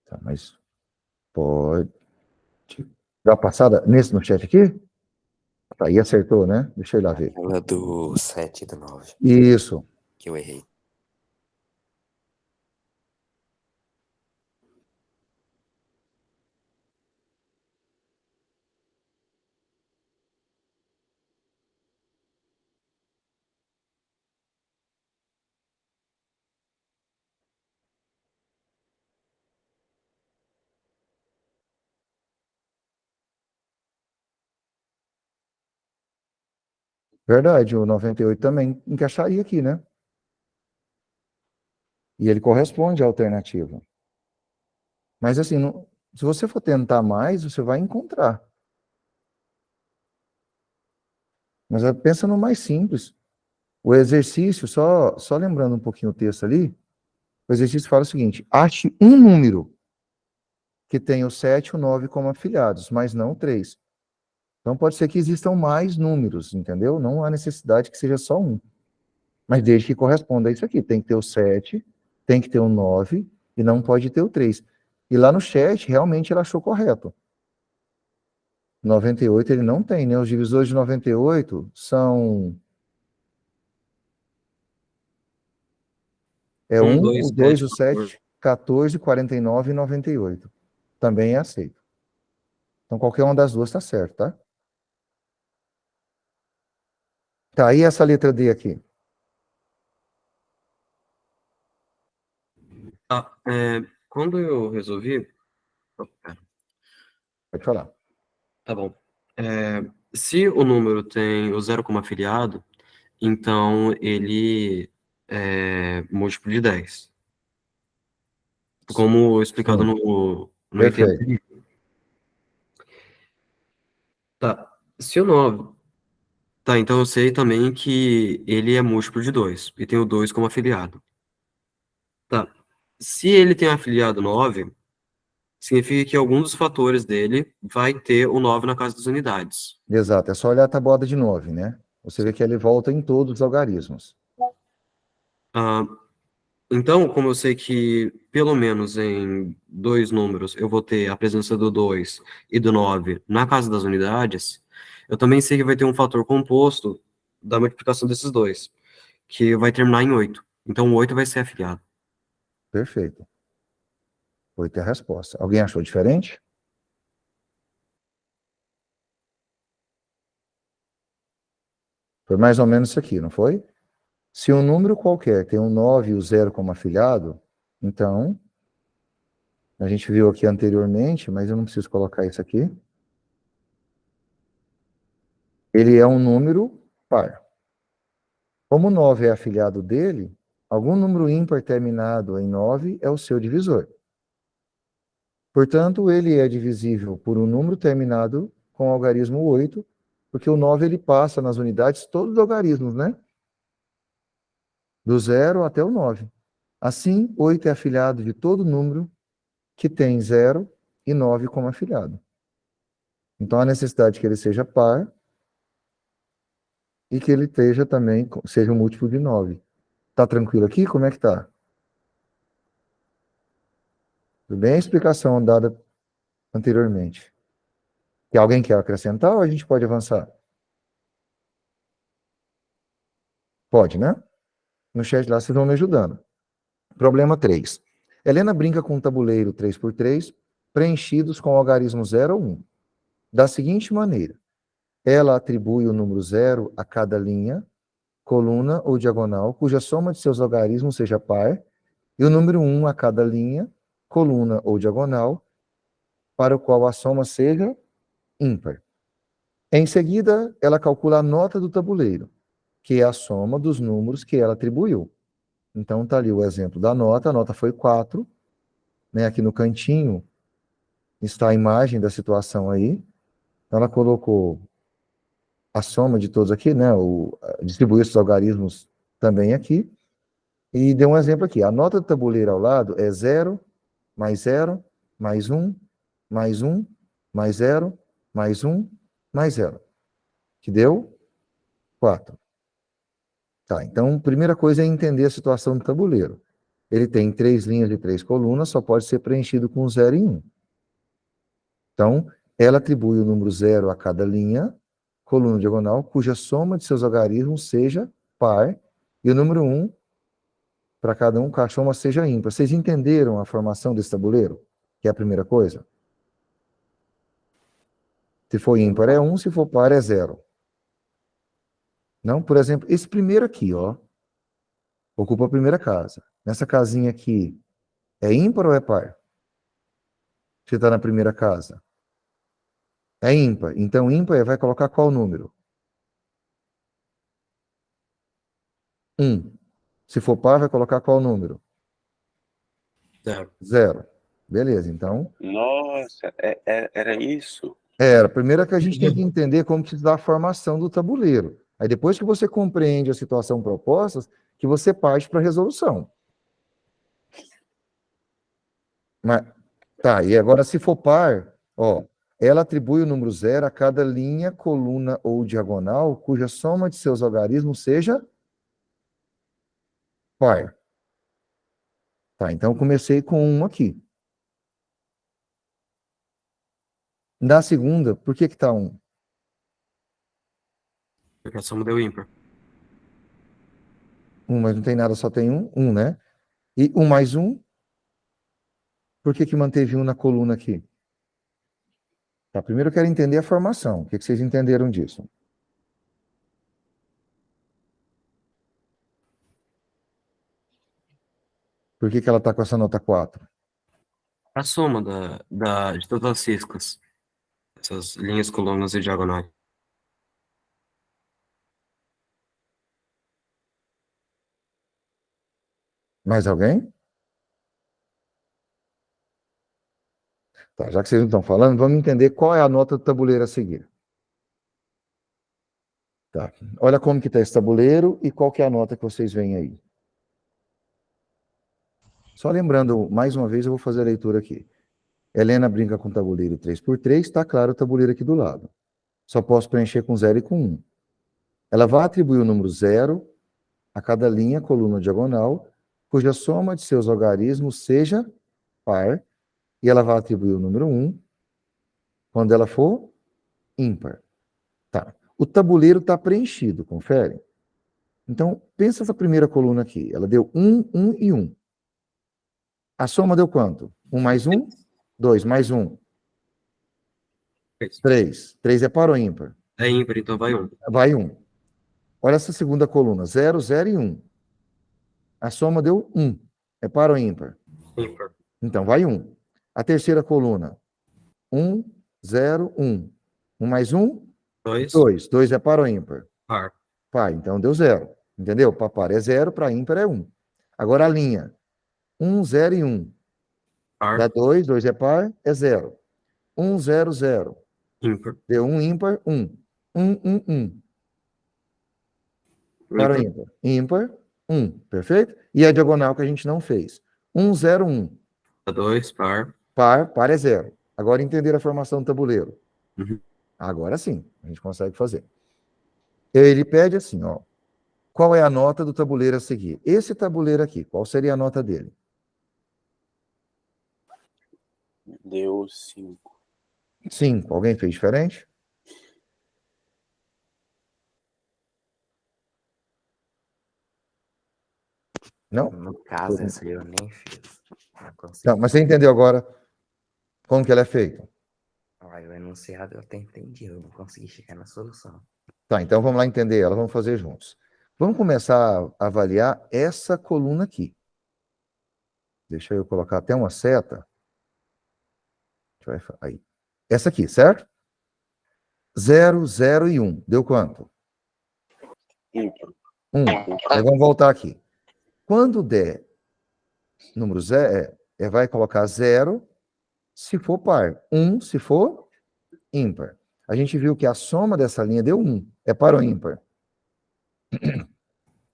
Tá, mas pode. Dá uma passada nesse no chat aqui? Tá, aí acertou, né? Deixa eu ir lá ver. Aquela do 7 e do 9, Isso. que eu errei. Verdade, o 98 também encaixaria aqui, né? E ele corresponde à alternativa. Mas assim, se você for tentar mais, você vai encontrar. Mas pensa no mais simples. O exercício, só lembrando um pouquinho o texto ali, o exercício fala o seguinte: ache um número que tenha o 7 e o 9 como afiliados, mas não 3. Então pode ser que existam mais números, entendeu? Não há necessidade que seja só um. Mas desde que corresponda a isso aqui. Tem que ter o 7, tem que ter o 9 e não pode ter o 3. E lá no chat, realmente ela achou correto. 98 ele não tem, né? Os divisores de 98 são... É 1, 1, 2, o 2, 7, o 14. 7, 14, 49 e 98. Também é aceito. Então qualquer uma das duas está certo, tá? Tá, aí essa letra D aqui. Tá, quando eu resolvi. Oh, pera, Pode falar. tá bom. Se o número tem o zero como afiliado, então ele é múltiplo de 10. Como explicado Sim, no item perfeito. anterior. Tá. Se o 9. Tá, então eu sei também que ele é múltiplo de 2 e tem o 2 como afiliado. Tá. Se ele tem afiliado 9, significa que algum dos fatores dele vai ter o 9 na casa das unidades. Exato, é só olhar a tabuada de 9, né? Você vê que ele volta em todos os algarismos. Ah, então, como eu sei que pelo menos em dois números eu vou ter a presença do 2 e do 9 na casa das unidades, eu também sei que vai ter um fator composto da multiplicação desses dois, que vai terminar em 8. Então, o 8 vai ser afiliado. Perfeito. 8 é a resposta. Alguém achou diferente? Foi mais ou menos isso aqui, não foi? Se um número qualquer tem um 9 e o 0 como afiliado, então, a gente viu aqui anteriormente, mas eu não preciso colocar isso aqui. Ele é um número par. Como o 9 é afiliado dele, algum número ímpar terminado em 9 é o seu divisor. Portanto, ele é divisível por um número terminado com o algarismo 8, porque o 9 ele passa nas unidades todos os algarismos, né? Do 0 até o 9. Assim, 8 é afiliado de todo número que tem 0 e 9 como afiliado. Então, há necessidade que ele seja par e que ele seja um múltiplo de 9. Tá tranquilo aqui? Como é que tá? Tudo bem a explicação dada anteriormente. Que alguém quer acrescentar ou a gente pode avançar? Pode, né? No chat lá vocês vão me ajudando. Problema 3. Helena brinca com um tabuleiro 3x3 preenchidos com algarismo 0 ou 1. Da seguinte maneira, ela atribui o número 0 a cada linha, coluna ou diagonal, cuja soma de seus algarismos seja par, e o número 1 a cada linha, coluna ou diagonal, para o qual a soma seja ímpar. Em seguida, ela calcula a nota do tabuleiro, que é a soma dos números que ela atribuiu. Então, está ali o exemplo da nota. A nota foi 4. Né? Aqui no cantinho está a imagem da situação aí. Então, ela colocou a soma de todos aqui, né? Distribuiu esses algarismos também aqui. E deu um exemplo aqui. A nota do tabuleiro ao lado é 0, mais 0, mais 1, mais 1, mais 0, mais 1, mais 0. Que deu 4. Tá, então, primeira coisa é entender a situação do tabuleiro. Ele tem 3 linhas e 3 colunas, só pode ser preenchido com 0 e 1. Então, ela atribui o número 0 a cada linha, coluna diagonal, cuja soma de seus algarismos seja par, e o número 1, para cada um, a soma seja ímpar. Vocês entenderam a formação desse tabuleiro? Que é a primeira coisa? Se for ímpar é 1, se for par é 0. Não, por exemplo, esse primeiro aqui, ó, ocupa a primeira casa. Nessa casinha aqui, é ímpar ou é par? Você está na primeira casa. É ímpar. Então, ímpar vai colocar qual número? 1. Se for par, vai colocar qual número? 0. 0. Beleza, então... Nossa, era isso? Era. Primeiro é que a gente tem que entender como que se dá a formação do tabuleiro. Aí depois que você compreende a situação proposta, que você parte para a resolução. Mas, tá, e agora se for par, ó, ela atribui o número 0 a cada linha, coluna ou diagonal, cuja soma de seus algarismos seja par. Tá, então eu comecei com 1 aqui. Na segunda, por que tá 1? Porque a soma deu ímpar. 1, mas não tem nada, só tem 1, 1, né? E 1 mais 1, por que manteve 1 na coluna aqui? Tá, primeiro eu quero entender a formação. O que vocês entenderam disso? Por que ela está com essa nota 4? A soma de todas as ciscas. Essas linhas, colunas e diagonais. Mais alguém? Tá, já que vocês não estão falando, vamos entender qual é a nota do tabuleiro a seguir. Tá. Olha como que está esse tabuleiro e qual que é a nota que vocês veem aí. Só lembrando, mais uma vez, eu vou fazer a leitura aqui. Helena brinca com o tabuleiro 3x3, está claro o tabuleiro aqui do lado. Só posso preencher com 0 e com 1. Ela vai atribuir o número 0 a cada linha, coluna diagonal, cuja soma de seus algarismos seja par, e ela vai atribuir o número 1 quando ela for ímpar. Tá. O tabuleiro está preenchido, confere? Então, pensa essa primeira coluna aqui. Ela deu 1, 1 e 1. A soma deu quanto? 1 mais 1? 2 mais 1? 3. 3 é par ou ímpar? É ímpar, então vai 1. Vai 1. Olha essa segunda coluna. 0, 0 e 1. A soma deu 1. É par ou ímpar? Ímpar. Então, vai 1. A terceira coluna. 1, 0, 1. 1 mais 1? 2. 2. 2 é par ou ímpar? Par. Par. Então, deu 0. Entendeu? Para par é 0, para ímpar é 1. Agora a linha. 1, 0 e 1. Par. Dá 2. 2 é par, é 0. 1, 0, 0. Ímpar. Deu 1 ímpar, 1. 1, 1, 1. Par ou ímpar? Ímpar, 1. Perfeito? E a diagonal que a gente não fez. 1, 0, 1. Dá 2, par. Par é 0. Agora entenderam a formação do tabuleiro. Uhum. Agora sim, a gente consegue fazer. Ele pede assim, ó. Qual é a nota do tabuleiro a seguir? Esse tabuleiro aqui, qual seria a nota dele? Deu 5. 5. Alguém fez diferente? Não? No caso, essa eu nem fiz. Não consegui. Não, mas você entendeu agora como que ela é feita? Olha, o enunciado eu até entendi, eu não consegui chegar na solução. Tá, então vamos lá entender ela, vamos fazer juntos. Vamos começar a avaliar essa coluna aqui. Deixa eu colocar até uma seta. Aí. Essa aqui, certo? 0, 0 e 1. Deu quanto? Ímpar. 1. Aí vamos voltar aqui. Quando der número 0, vai colocar 0 se for par. 1 se for ímpar. A gente viu que a soma dessa linha deu 1. É par ou ímpar?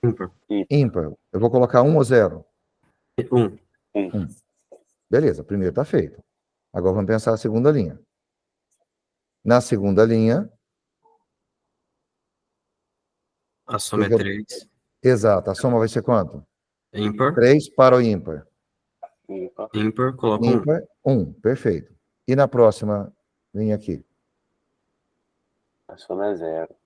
Ímpar. Ímpar. Eu vou colocar 1 ou 0? 1. 1. Beleza, primeiro está feito. Agora vamos pensar a segunda linha. Na segunda linha... A soma é 3. Exato. A soma vai ser quanto? Ímpar. 3 para o ímpar. Ímpar. Ímpar, coloca 1. Ímpar, 1. Perfeito. E na próxima linha aqui? A soma é 0.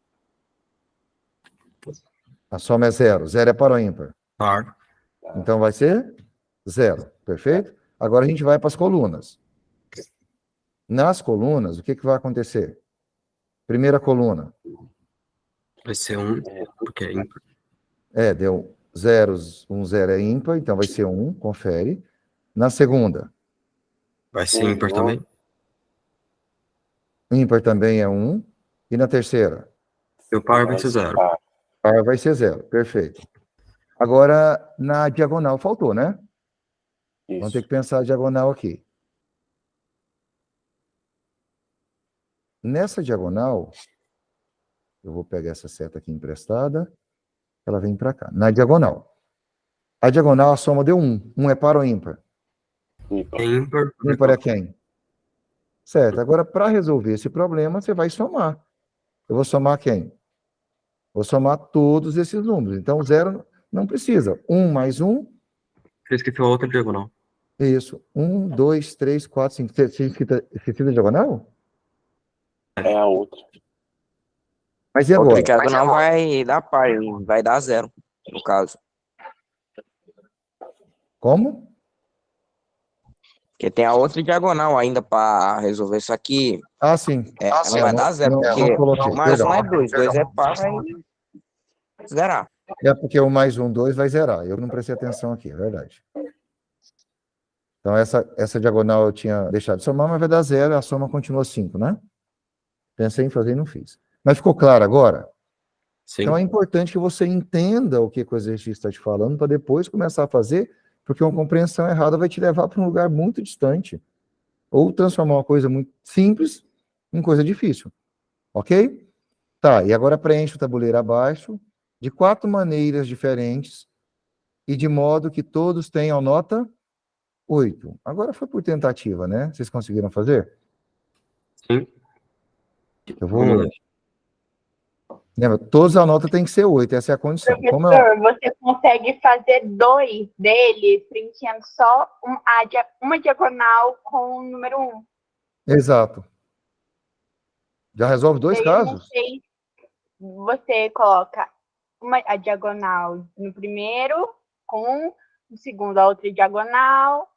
A soma é 0. 0 é para o ímpar. Par. Então vai ser 0. Perfeito? Agora a gente vai para as colunas. Nas colunas, o que vai acontecer? Primeira coluna. Vai ser 1, porque é ímpar. Deu 0, 1, 0 é ímpar, então vai ser 1, confere. Na segunda, Vai ser ímpar também. ímpar também é 1. E na terceira? E o par vai ser 0. Par vai ser 0, perfeito. Agora, na diagonal faltou, né? Vamos ter que pensar a diagonal aqui. Nessa diagonal, eu vou pegar essa seta aqui emprestada, ela vem para cá. Na diagonal. A diagonal, a soma deu 1. 1 é par ou ímpar? Ímpar. É ímpar. Ímpar é quem? Certo. Agora, para resolver esse problema, você vai somar. Eu vou somar quem? Vou somar todos esses números. Então, 0 não precisa. 1 mais 1. Você esqueceu a outra diagonal. Isso. 1, 2, 3, 4, 5. Você esqueceu a diagonal? É a outra. Mas e agora? Outra diagonal vai dar par, vai dar 0, no caso. Como? Porque tem a outra diagonal ainda para resolver isso aqui. Ah, sim. Não vai dar 0, porque coloquei. mais Perdão. 1 é 2. 2 é par, vai zerar. É porque o mais 1, 2 vai zerar. Eu não prestei atenção aqui, é verdade. Então, essa diagonal eu tinha deixado de somar, mas vai dar 0, a soma continua 5, né? Pensei em fazer e não fiz. Mas ficou claro agora? Sim. Então, é importante que você entenda o que o exercício está te falando para depois começar a fazer, porque uma compreensão errada vai te levar para um lugar muito distante. Ou transformar uma coisa muito simples em coisa difícil. Ok? Tá, e agora preenche o tabuleiro abaixo de 4 maneiras diferentes e de modo que todos tenham nota 8. Agora foi por tentativa, né? Vocês conseguiram fazer? Sim. Eu vou... Vamos lá. Lembra, todos a nota tem que ser 8, essa é a condição. Como Professor, você consegue fazer 2 deles preenchendo só uma diagonal com o número 1. Exato. Já resolve 2 Daí eu não casos? sei, você coloca a diagonal no primeiro com 1, no segundo a outra diagonal,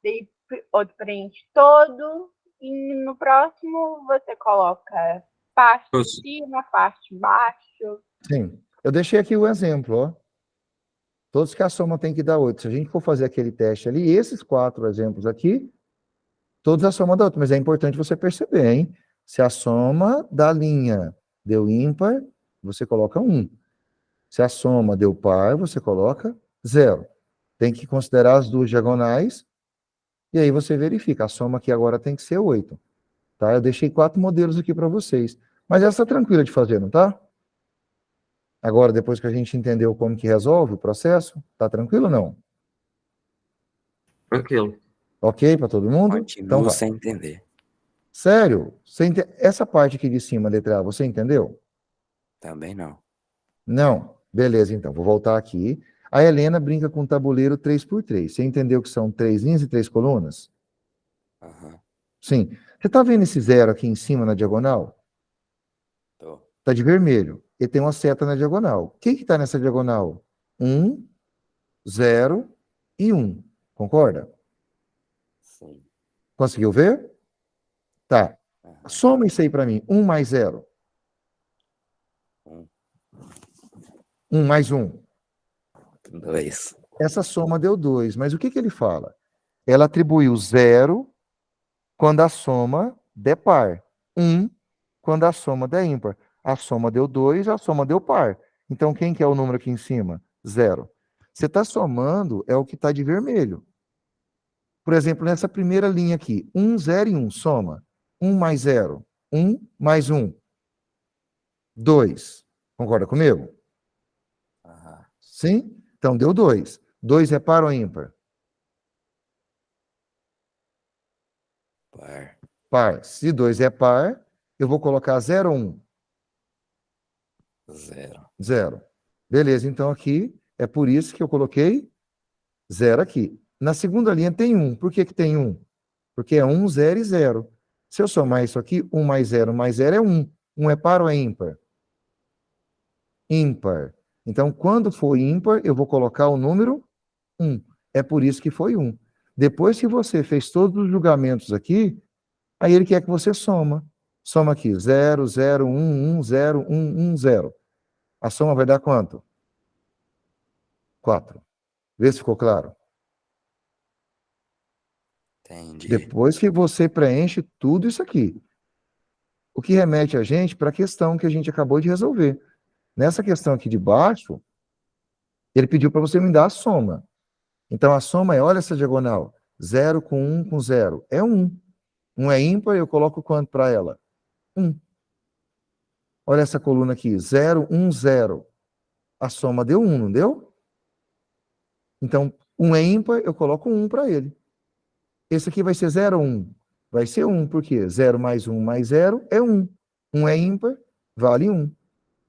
daí outro preenche todo, e no próximo você coloca parte de cima, parte de baixo. Sim. Eu deixei aqui o exemplo, ó. Todos que a soma tem que dar 8. Se a gente for fazer aquele teste ali, esses 4 exemplos aqui, todos a soma dá 8. Mas é importante você perceber, hein? Se a soma da linha deu ímpar, você coloca 1. Se a soma deu par, você coloca 0. Tem que considerar as duas diagonais, e aí você verifica. A soma aqui agora tem que ser 8. Tá? Eu deixei 4 modelos aqui para vocês. Mas essa tá tranquila de fazer, não tá? Agora, depois que a gente entendeu como que resolve o processo, tá tranquilo ou não? Tranquilo. Ok para todo mundo? Então Continuo vai. sem entender. Sério? Essa parte aqui de cima, letra A, você entendeu? Também não. Não. Beleza, então. Vou voltar aqui. A Helena brinca com o tabuleiro 3x3. Você entendeu que são 3 linhas e 3 colunas? Aham. Sim. Você está vendo esse zero aqui em cima na diagonal? Tô. Está de vermelho. E tem uma seta na diagonal. O que está nessa diagonal? 1, 0 e 1. Concorda? Sim. Conseguiu ver? Tá. Aham. Soma isso aí para mim. 1 mais 0. 1, 1 mais 1. 2. Essa soma deu 2. Mas o que ele fala? Ela atribuiu 0 quando a soma der par. 1 quando a soma der ímpar. A soma deu 2, a soma deu par. Então, quem que é o número aqui em cima? 0. Você está somando, é o que está de vermelho. Por exemplo, nessa primeira linha aqui, 1, 0 e 1, soma. 1 mais 0, 1 mais 1, 2. Concorda comigo? Aham. Sim? Então, deu 2. 2 é par ou ímpar? Par. Par. Se 2 é par, eu vou colocar 0 ou 1? 0. 0. Beleza, então aqui é por isso que eu coloquei 0 aqui. Na segunda linha tem 1. Por que tem 1? Porque é 1, 0 e 0. Se eu somar isso aqui, 1 mais 0 é 1. 1 é par ou é ímpar? Ímpar. Então, quando for ímpar, eu vou colocar o número 1. É por isso que foi 1. Depois que você fez todos os julgamentos aqui, aí ele quer que você soma. Soma aqui, 0, 0, 1, 1, 0, 1, 1, 0. A soma vai dar quanto? 4. Vê se ficou claro. Entendi. Depois que você preenche tudo isso aqui, o que remete a gente para a questão que a gente acabou de resolver. Nessa questão aqui de baixo, ele pediu para você me dar a soma. Então, a soma é, olha essa diagonal, 0 com 1 com 0, é 1. 1 é ímpar, eu coloco quanto para ela? 1. Olha essa coluna aqui, 0, 1, 0. A soma deu 1, não deu? Então, 1 é ímpar, eu coloco 1 para ele. Esse aqui vai ser 0 ou 1? Vai ser 1, por quê? 0 mais 1 mais 0 é 1. 1 é ímpar, vale 1.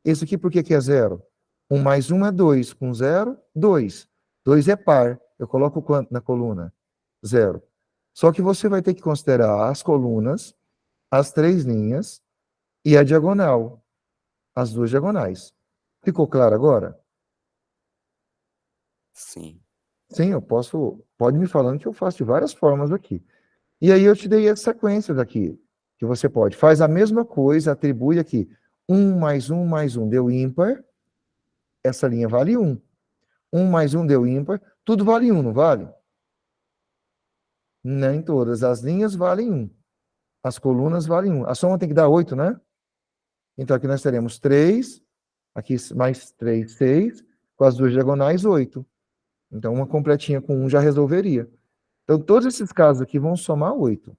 Esse aqui por que é 0? 1 mais 1 é 2. Com 0, 2. 2 é par. Eu coloco quanto na coluna? 0. Só que você vai ter que considerar as colunas, as 3 linhas e a diagonal. As 2 diagonais. Ficou claro agora? Sim. Sim, eu posso. Pode me falando que eu faço de várias formas aqui. E aí eu te dei as sequências aqui, que você pode. Faz a mesma coisa, atribui aqui. 1 mais 1 mais 1 deu ímpar. Essa linha vale 1. 1 mais 1 deu ímpar. Tudo vale 1, não vale? Nem todas. As linhas valem 1. As colunas valem 1. A soma tem que dar 8, né? Então aqui nós teremos 3. Aqui mais 3, 6. Com as 2 diagonais, 8. Então uma completinha com 1 já resolveria. Então todos esses casos aqui vão somar 8.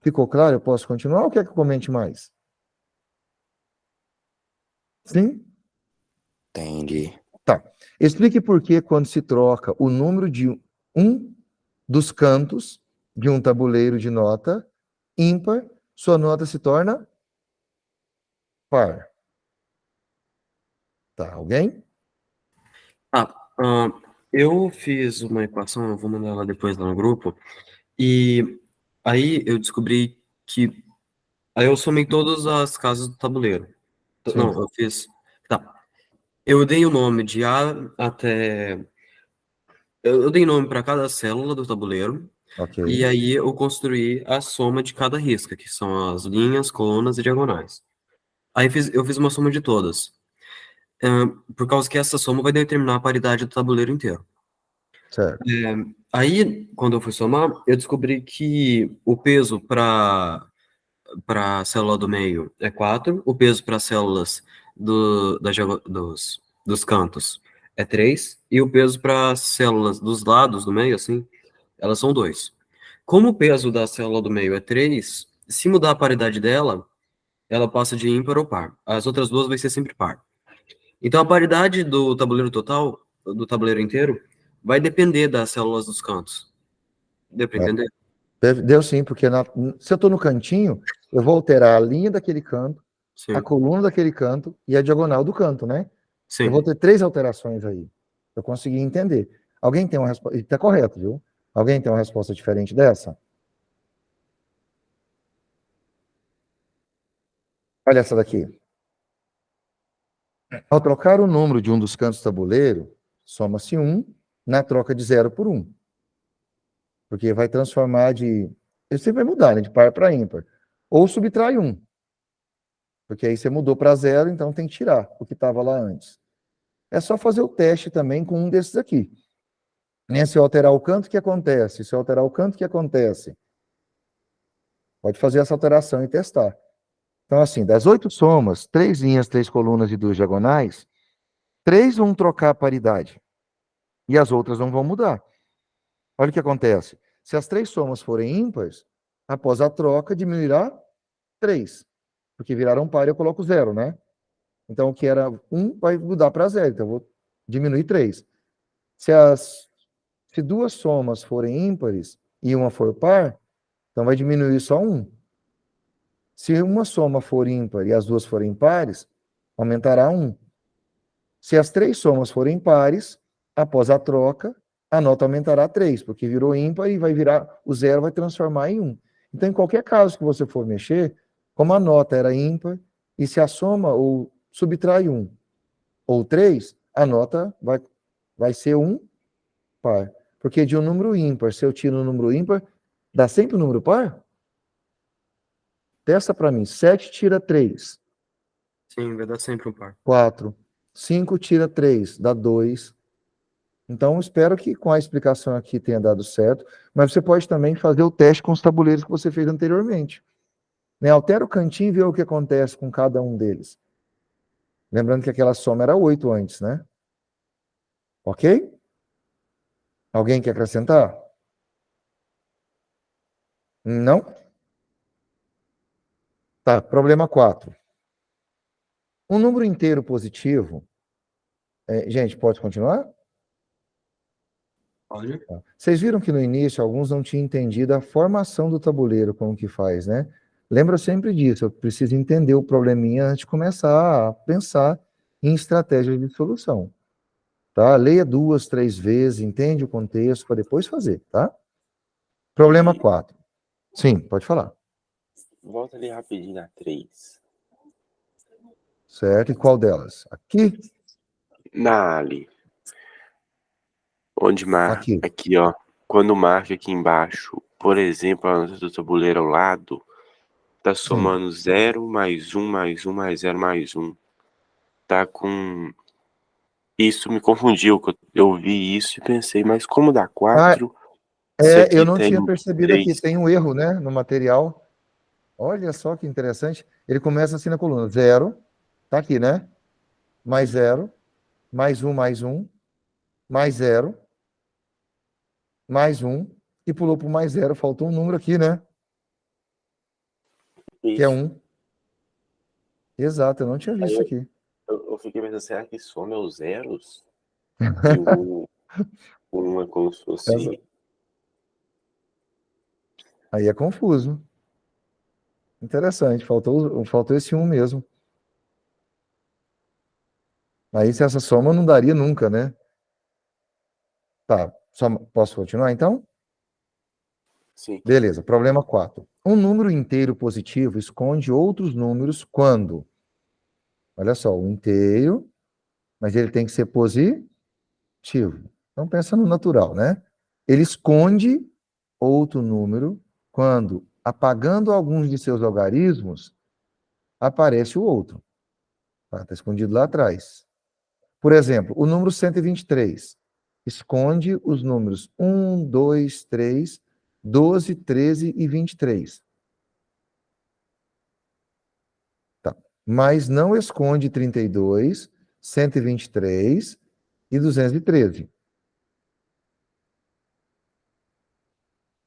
Ficou claro? Eu posso continuar ou quer que eu comente mais? Sim? Entendi. Tá. Explique por que quando se troca o número de um dos cantos de um tabuleiro de nota ímpar, sua nota se torna par. Tá, alguém? Ah, ah, eu fiz uma equação, eu vou mandar ela depois lá no grupo, e aí eu descobri que. Aí eu somei todas as casas do tabuleiro. Não, Sim. eu fiz. Tá. Eu dei o nome de A até. Eu dei nome para cada célula do tabuleiro, Ok. e aí eu construí a soma de cada risca, que são as linhas, colunas e diagonais. Aí eu fiz uma soma de todas. Por causa que essa soma vai determinar a paridade do tabuleiro inteiro. Certo. Aí, quando eu fui somar, eu descobri que o peso para a célula do meio é 4, o peso para as células dos cantos é 3, e o peso para as células dos lados do meio, assim, elas são 2. Como o peso da célula do meio é 3, se mudar a paridade dela, ela passa de ímpar ou par. As outras duas vai ser sempre par. Então, a paridade do tabuleiro total, do tabuleiro inteiro, vai depender das células dos cantos. Deu para É. entender? Deu sim, porque se eu estou no cantinho, eu vou alterar a linha daquele canto, Sim, a coluna daquele canto e a diagonal do canto, né? sim. Eu vou ter 3 alterações aí. Eu consegui entender. Alguém tem uma resposta... Está correto, viu? Alguém tem uma resposta diferente dessa? Olha essa daqui. Ao trocar o número de um dos cantos do tabuleiro, soma-se 1 na troca de 0 por 1. Porque vai transformar de... Ele sempre vai mudar, né? De par para ímpar. Ou subtrai 1. Porque aí você mudou para 0, então tem que tirar o que estava lá antes. É só fazer o teste também com um desses aqui. Né? Se eu alterar o canto, o que acontece? Se eu alterar o canto, o que acontece? Pode fazer essa alteração e testar. Então, assim, das 8 somas, 3 linhas, 3 colunas e 2 diagonais, 3 vão trocar a paridade. E as outras não vão mudar. Olha o que acontece. Se as 3 somas forem ímpares, após a troca, diminuirá 3. Porque viraram par e eu coloco 0, né? Então, o que era 1 vai mudar para 0. Então, eu vou diminuir 3. Se 2 somas forem ímpares e uma for par, então vai diminuir só 1. Se uma soma for ímpar e as 2 forem pares, aumentará 1. Se as 3 somas forem pares, após a troca, a nota aumentará 3, porque virou ímpar e vai virar, o 0 vai transformar em 1. Então, em qualquer caso que você for mexer, como a nota era ímpar, e se a soma ou subtrai 1 ou 3, a nota vai ser 1 par. Porque de um número ímpar, se eu tiro um número ímpar, dá sempre um número par? Testa para mim. 7 tira 3. Sim, vai dar sempre um par. 4. 5 tira 3, dá 2. Então, espero que com a explicação aqui tenha dado certo, mas você pode também fazer o teste com os tabuleiros que você fez anteriormente. Né? Altera o cantinho e vê o que acontece com cada um deles. Lembrando que aquela soma era 8 antes, né? Ok? Alguém quer acrescentar? Não? Tá, problema 4. Um número inteiro positivo... gente, pode continuar? Pode. Tá. Vocês viram que no início alguns não tinham entendido a formação do tabuleiro, como que faz, né? Lembra sempre disso, eu preciso entender o probleminha antes de começar a pensar em estratégias de solução. Tá? Leia 2, 3 vezes, entende o contexto, para depois fazer, tá? Problema 4. Sim, pode falar. Volta ali rapidinho na 3. Certo, e qual delas? Aqui? Na ali. Onde marca. Aqui. Aqui, ó. Quando marca aqui embaixo, por exemplo, a nota do tabuleiro ao lado, tá somando 0, mais 1, mais 1, mais 0, mais 1. Tá com... Isso me confundiu, que eu vi isso e pensei, mas como dá 4, se Eu aqui não tem tinha percebido aqui, 3... tem um erro, né, no material. Olha só que interessante. Ele começa assim na coluna, 0, tá aqui, né? Mais 0, mais 1, mais 0, mais 1, e pulou para o mais 0, faltou um número aqui, né? Que é Isso. 1. Exato, eu não tinha visto Aí isso aqui. eu fiquei pensando, será que soma os zeros? Que o 1 é como se fosse... Aí é confuso. Interessante, faltou esse 1 mesmo. Aí se essa soma não daria nunca, né? Tá, posso continuar então? Sim. Beleza, problema 4. Um número inteiro positivo esconde outros números quando? Olha só, o inteiro, mas ele tem que ser positivo. Então pensa no natural, né? Ele esconde outro número quando, apagando alguns de seus algarismos, aparece o outro. Tá escondido lá atrás. Por exemplo, o número 123 esconde os números 1, 2, 3, 12, 13 e 23. Tá. Mas não esconde 32, 123 e 213.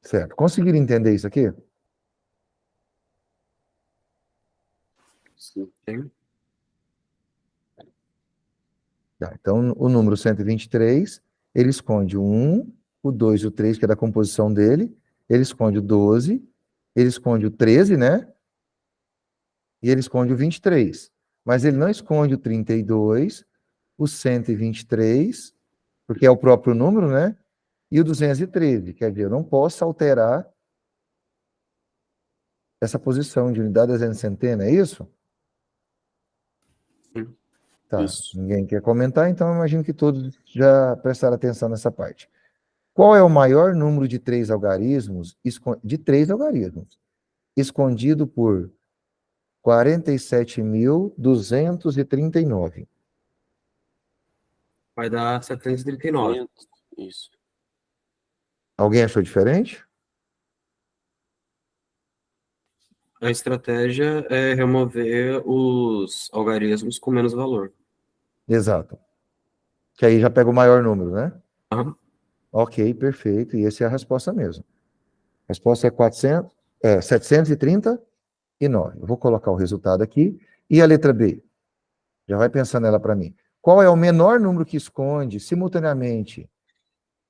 Certo. Conseguiram entender isso aqui? Sim. Tá. Então, o número 123, ele esconde o 1, o 2 e o 3, que é da composição dele, Ele esconde o 12, ele esconde o 13, né? E ele esconde o 23. Mas ele não esconde o 32, o 123, porque é o próprio número, né? E o 213. Quer dizer, eu não posso alterar essa posição de unidade, dezena e centena, é isso? Sim. Tá. Isso. Ninguém quer comentar, então eu imagino que todos já prestaram atenção nessa parte. Qual é o maior número de três algarismos, escondido por 47.239? Vai dar 739. Isso. Alguém achou diferente? A estratégia é remover os algarismos com menos valor. Exato. Que aí já pega o maior número, né? Tá? Ok, perfeito. E essa é a resposta mesmo. A resposta é 739. Eu vou colocar o resultado aqui. E a letra B? Já vai pensando ela para mim. Qual é o menor número que esconde simultaneamente?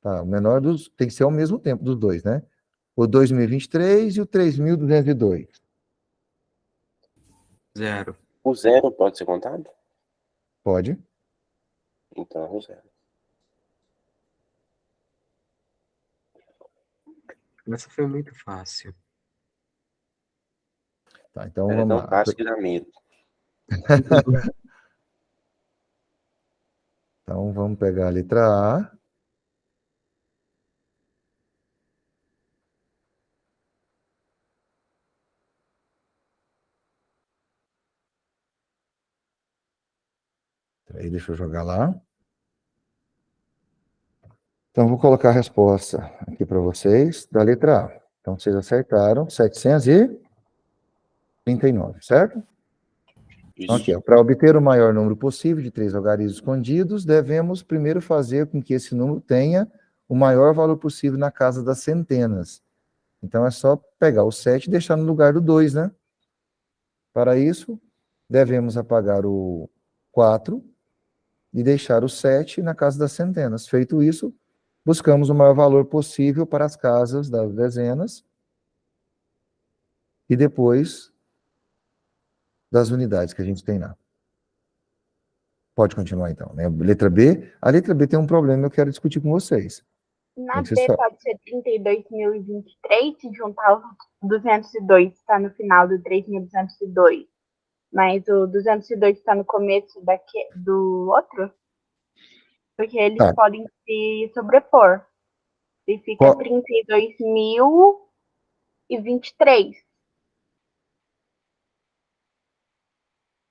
Tá, o menor dos tem que ser ao mesmo tempo dos dois, né? O 2023 e o 3.202. Zero. O zero pode ser contado? Pode? Então é o zero. Essa foi muito fácil. Tá, então É vamos tão lá. fácil que dá medo. Então vamos pegar a letra A. Aí deixa eu jogar lá. Então vou colocar a resposta aqui para vocês da letra A. Então vocês acertaram 739, certo? Isso. Ok, para obter o maior número possível de três algarismos escondidos, devemos primeiro fazer com que esse número tenha o maior valor possível na casa das centenas. Então é só pegar o 7 e deixar no lugar do 2, né? Para isso, devemos apagar o 4 e deixar o 7 na casa das centenas. Feito isso, buscamos o maior valor possível para as casas das dezenas e depois das unidades que a gente tem lá. Pode continuar então, né? Letra B. A letra B tem um problema que eu quero discutir com vocês. Na Como que vocês B pode ser 32.023, se juntar os 202 está no final do 3.202, mas o 202 está no começo do outro, porque eles Tá. podem se sobrepor. E fica Qual- 32.023.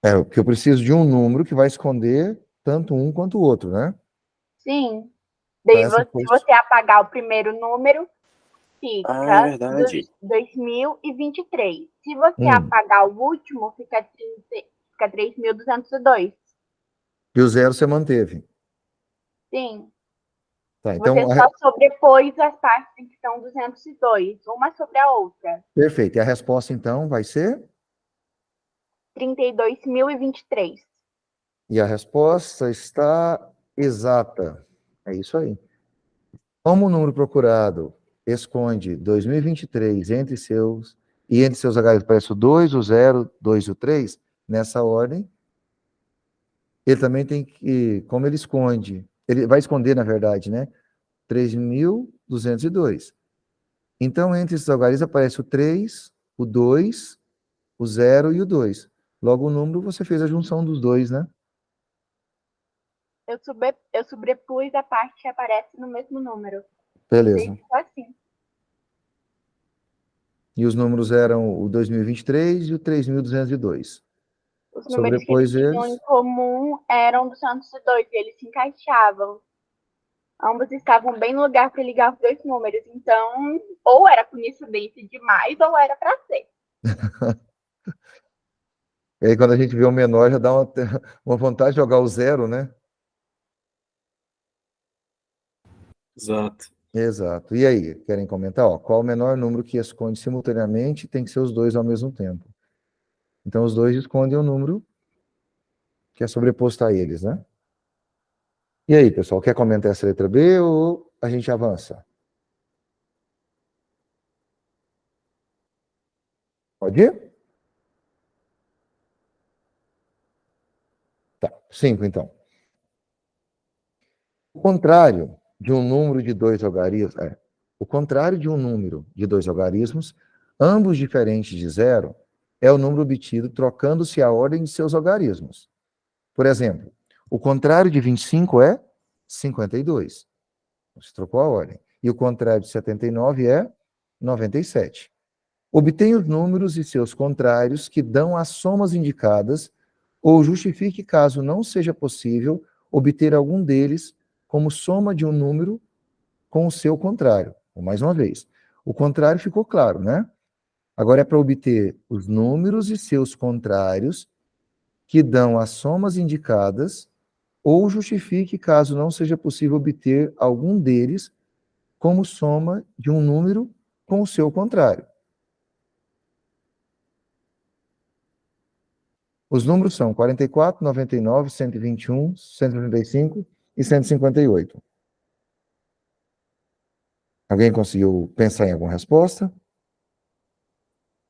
É, porque eu preciso de um número que vai esconder tanto um quanto o outro, né? Sim. Então, Daí, se você apagar o primeiro número, Ah, é fica verdade. 2023. Se você apagar o último, fica 3.202. E o zero você manteve. Sim. Tá, Você então, só sobrepôs as partes que são 202, uma sobre a outra. perfeito. E a resposta, então, vai ser? 32.023. E a resposta está exata. É isso aí. Como o número procurado esconde 2023 entre seus Hs aparece o 2, o 0, 2 e o 3, nessa ordem, ele também tem que, como ele esconde, ele vai esconder, na verdade, né? 3.202. Então, entre esses algarismos aparece o 3, o 2, o 0 e o 2. Logo, o número, você fez a junção dos dois, né? Eu sobrepus a parte que aparece no mesmo número. Beleza. Ficou assim. E os números eram o 2023 e o 3.202. Os números que eles Sobrepôs tinham em eles. comum eram 202 e eles se encaixavam. Ambos estavam bem no lugar para ligar os dois números. Então, ou era coincidência demais, ou era para ser. E aí, quando a gente vê o menor, já dá uma vontade de jogar o zero, né? Exato. Exato. E aí, querem comentar? Ó, qual o menor número que esconde simultaneamente? Tem que ser os dois ao mesmo tempo. Então, os dois escondem o número que é sobreposto a eles, né? E aí, pessoal, quer comentar essa letra B ou a gente avança? Pode ir? Tá, 5 então. O contrário de um número de dois algarismos, o contrário de um número de dois algarismos, ambos diferentes de zero, é o número obtido trocando-se a ordem de seus algarismos. Por exemplo, o contrário de 25 é 52. Você trocou a ordem. E o contrário de 79 é 97. Obtenha os números e seus contrários que dão as somas indicadas ou justifique caso não seja possível obter algum deles como soma de um número com o seu contrário. Mais uma vez, o contrário ficou claro, né? Agora é para obter os números e seus contrários que dão as somas indicadas ou justifique caso não seja possível obter algum deles como soma de um número com o seu contrário. Os números são 44, 99, 121, 135 e 158. Alguém conseguiu pensar em alguma resposta?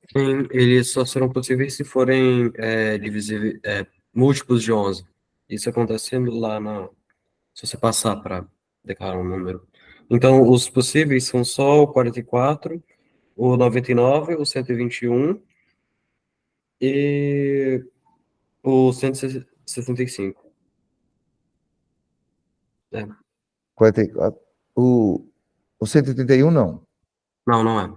Sim, eles só serão possíveis se forem múltiplos de 11. Isso acontecendo lá na... Se você passar para declarar um número. Então, os possíveis são só o 44, o 99, o 121 e o 165. É. 44. O 131 não. Não, não é.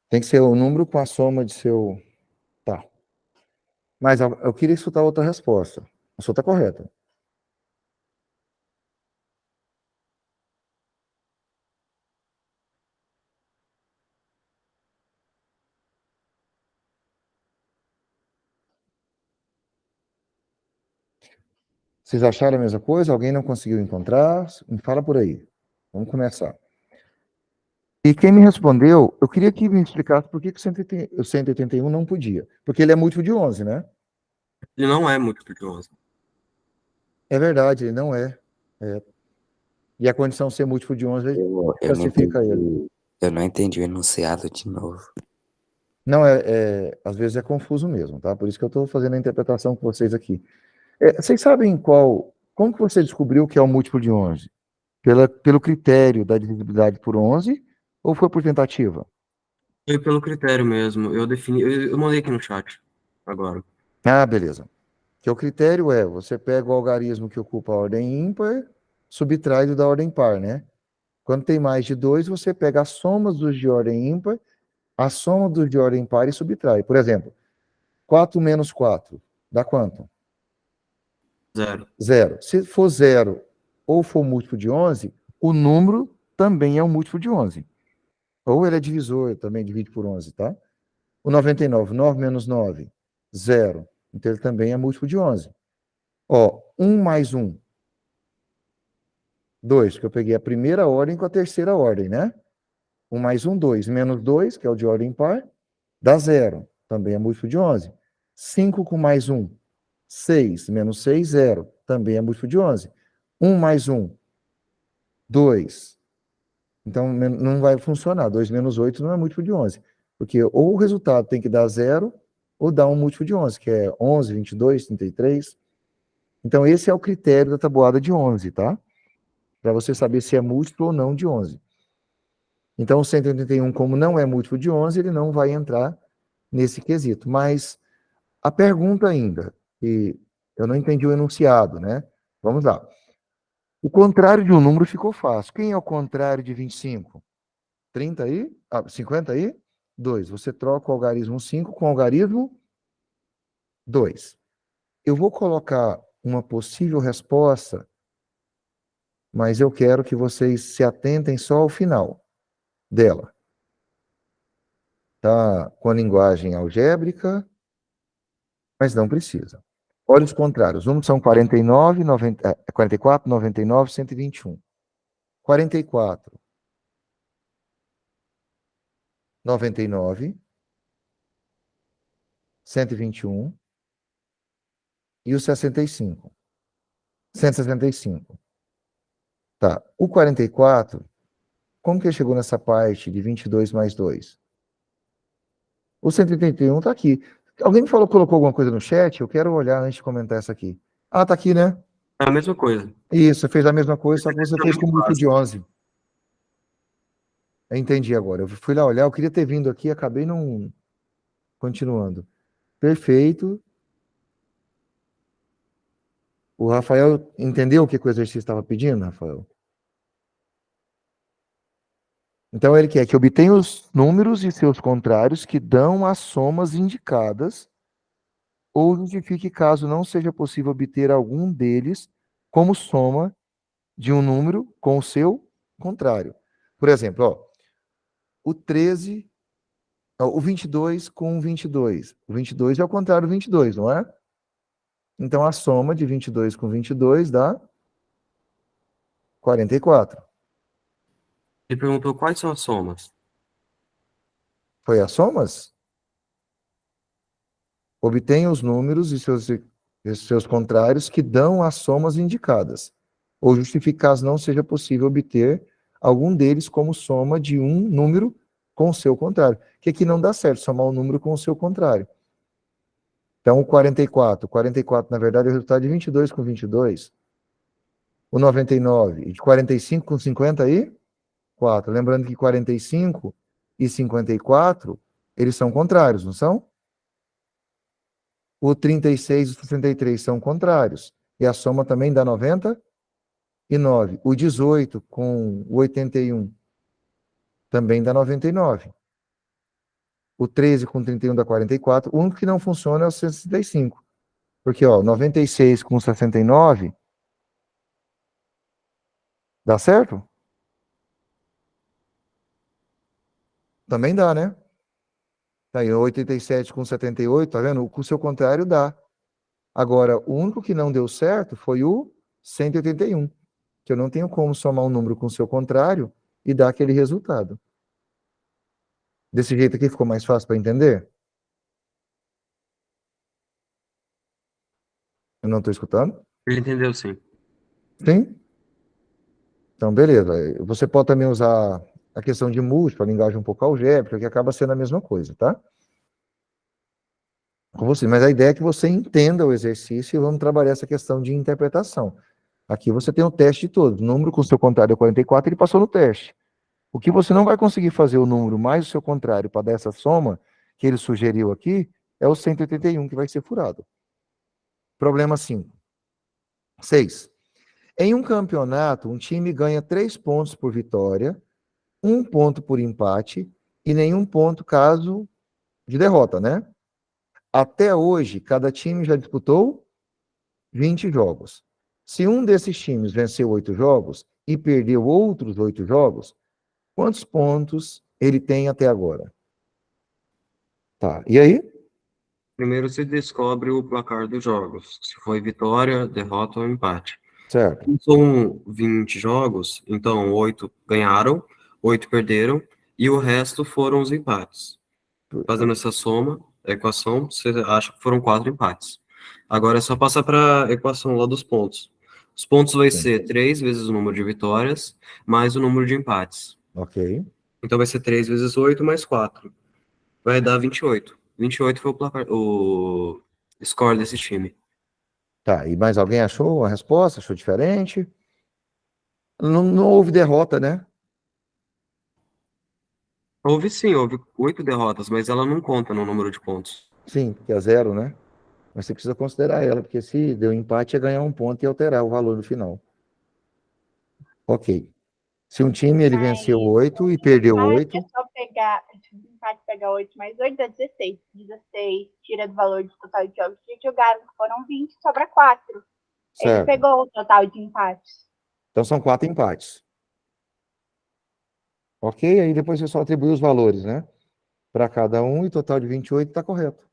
Tem que ser o número com a soma de seu... Tá. Mas eu queria escutar outra resposta. A sua está correta. Vocês acharam a mesma coisa? Alguém não conseguiu encontrar? Me fala por aí. Vamos começar. E quem me respondeu, eu queria que me explicasse por que o 181 não podia. Porque ele é múltiplo de 11, né? Ele não é múltiplo de 11. É verdade, ele não é. E a condição de ser múltiplo de 11 Eu não classifica ele. entendi, eu não entendi o enunciado de novo. Não, às vezes é confuso mesmo, tá? Por isso que eu estou fazendo a interpretação com vocês aqui. Vocês sabem como que você descobriu que é o múltiplo de 11? Pelo critério da divisibilidade por 11 ou foi por tentativa? Foi pelo critério mesmo. Eu mandei aqui no chat agora. Ah, beleza. Que o critério você pega o algarismo que ocupa a ordem ímpar, subtrai do da ordem par, né? Quando tem mais de 2, você pega as somas dos de ordem ímpar, a soma dos de ordem par e subtrai. Por exemplo, 4 menos 4 dá quanto? 0. 0. Se for 0 ou for múltiplo de 11, o número também é um múltiplo de 11. Ou ele é divisor, também divide por 11, tá? O 99, 9 menos 9, 0. Então ele também é múltiplo de 11. 1 mais 1, 2, que eu peguei a primeira ordem com a terceira ordem, né? 1 mais 1, 2. Menos 2, que é o de ordem par, dá 0. Também é múltiplo de 11. 5 com mais 1, 6. Menos 6, 0. Também é múltiplo de 11. 1 mais 1, 2. Então, não vai funcionar. 2 menos 8 não é múltiplo de 11. Porque ou o resultado tem que dar 0, ou dar um múltiplo de 11, que é 11, 22, 33. Então, esse é o critério da tabuada de 11, tá? Para você saber se é múltiplo ou não de 11. Então, o 181, como não é múltiplo de 11, ele não vai entrar nesse quesito. Mas a pergunta ainda, e eu não entendi o enunciado, né? Vamos lá. O contrário de um número ficou fácil. Quem é o contrário de 25? 30 aí? 50 aí? 2. Você troca o algarismo 5 com o algarismo 2. Eu vou colocar uma possível resposta, mas eu quero que vocês se atentem só ao final dela. Tá com a linguagem algébrica, mas não precisa. Olha os contrários. Os números são 49, 44, 99, 121. 44, 99, 121 e o 65. 165. Tá. O 44, como que ele chegou nessa parte de 22 mais 2? O 181 tá aqui. Alguém me falou, colocou alguma coisa no chat? Eu quero olhar antes de comentar essa aqui. Ah, tá aqui, né? É a mesma coisa. Isso, você fez a mesma coisa, só que você fez com múltiplo de 11. Eu entendi agora. Eu fui lá olhar, eu queria ter vindo aqui, acabei não continuando. Perfeito. O Rafael entendeu o que o exercício estava pedindo, Rafael? Então ele quer que obtenha os números e seus contrários que dão as somas indicadas ou justifique caso não seja possível obter algum deles como soma de um número com o seu contrário. Por exemplo, ó, o 13, ó, o 22 com o 22. O 22 é o contrário do 22, não é? Então a soma de 22 com 22 dá 44. Ele perguntou quais são as somas. Foi as somas? Obtenha os números e seus contrários que dão as somas indicadas, ou justifique caso não seja possível obter algum deles como soma de um número com o seu contrário. Que aqui não dá certo, somar um número com o seu contrário. Então, o 44. 44, na verdade, é o resultado de 22 com 22. O 99. E de 45 com 54. Lembrando que 45 e 54, eles são contrários, não são? O 36 e o 63 são contrários. E a soma também dá 99. O 18 com o 81 também dá 99. O 13 com 31 dá 44. O único que não funciona é o 165. Porque, ó, 96 com 69 dá certo? Também dá, né? Tá aí, 87 com 78, tá vendo? Com o seu contrário dá. Agora, o único que não deu certo foi o 181, que eu não tenho como somar um número com o seu contrário e dar aquele resultado. Desse jeito aqui ficou mais fácil para entender? Eu não estou escutando? Ele entendeu, sim. Sim? Então, beleza. Você pode também usar a questão de múltipla, a linguagem um pouco algébrica, que acaba sendo a mesma coisa, tá? Com você. Mas a ideia é que você entenda o exercício e vamos trabalhar essa questão de interpretação. Aqui você tem o teste de todos. O número com o seu contrário é 44, ele passou no teste. O que você não vai conseguir fazer o número mais o seu contrário para dar essa soma que ele sugeriu aqui é o 181, que vai ser furado. Problema 5. 6. Em um campeonato, um time ganha 3 pontos por vitória, 1 ponto por empate e nenhum ponto caso de derrota, né? Até hoje, cada time já disputou 20 jogos. Se um desses times venceu 8 jogos e perdeu outros 8 jogos, quantos pontos ele tem até agora? Tá, e aí? Primeiro se descobre o placar dos jogos, se foi vitória, derrota ou empate. Certo. São 20 jogos, então 8 ganharam, 8 perderam, e o resto foram os empates. Fazendo essa soma, a equação, você acha que foram 4 empates. Agora é só passar para a equação lá dos pontos. Os pontos vai Sim. ser 3 vezes o número de vitórias, mais o número de empates. Ok. Então vai ser 3 vezes 8 mais 4. Vai dar 28. 28 foi o placar, o score desse time. Tá, e mais alguém achou a resposta? Achou diferente? Não houve derrota, né? Houve sim, houve 8 derrotas, mas ela não conta no número de pontos. Sim, porque é 0, né? Mas você precisa considerar ela, porque se deu empate, é ganhar um ponto e alterar o valor no final. Ok. Se um time ele venceu 8 e perdeu 8, É só pegar, empate pegar 8 mais 8 dá 16. 16 tira do valor do total de jogos que jogaram, que foram 20, sobra 4. Ele certo? pegou o total de empates. Então são 4 empates. Ok? Aí depois você só atribui os valores, né? Para cada um e total de 28 está correto.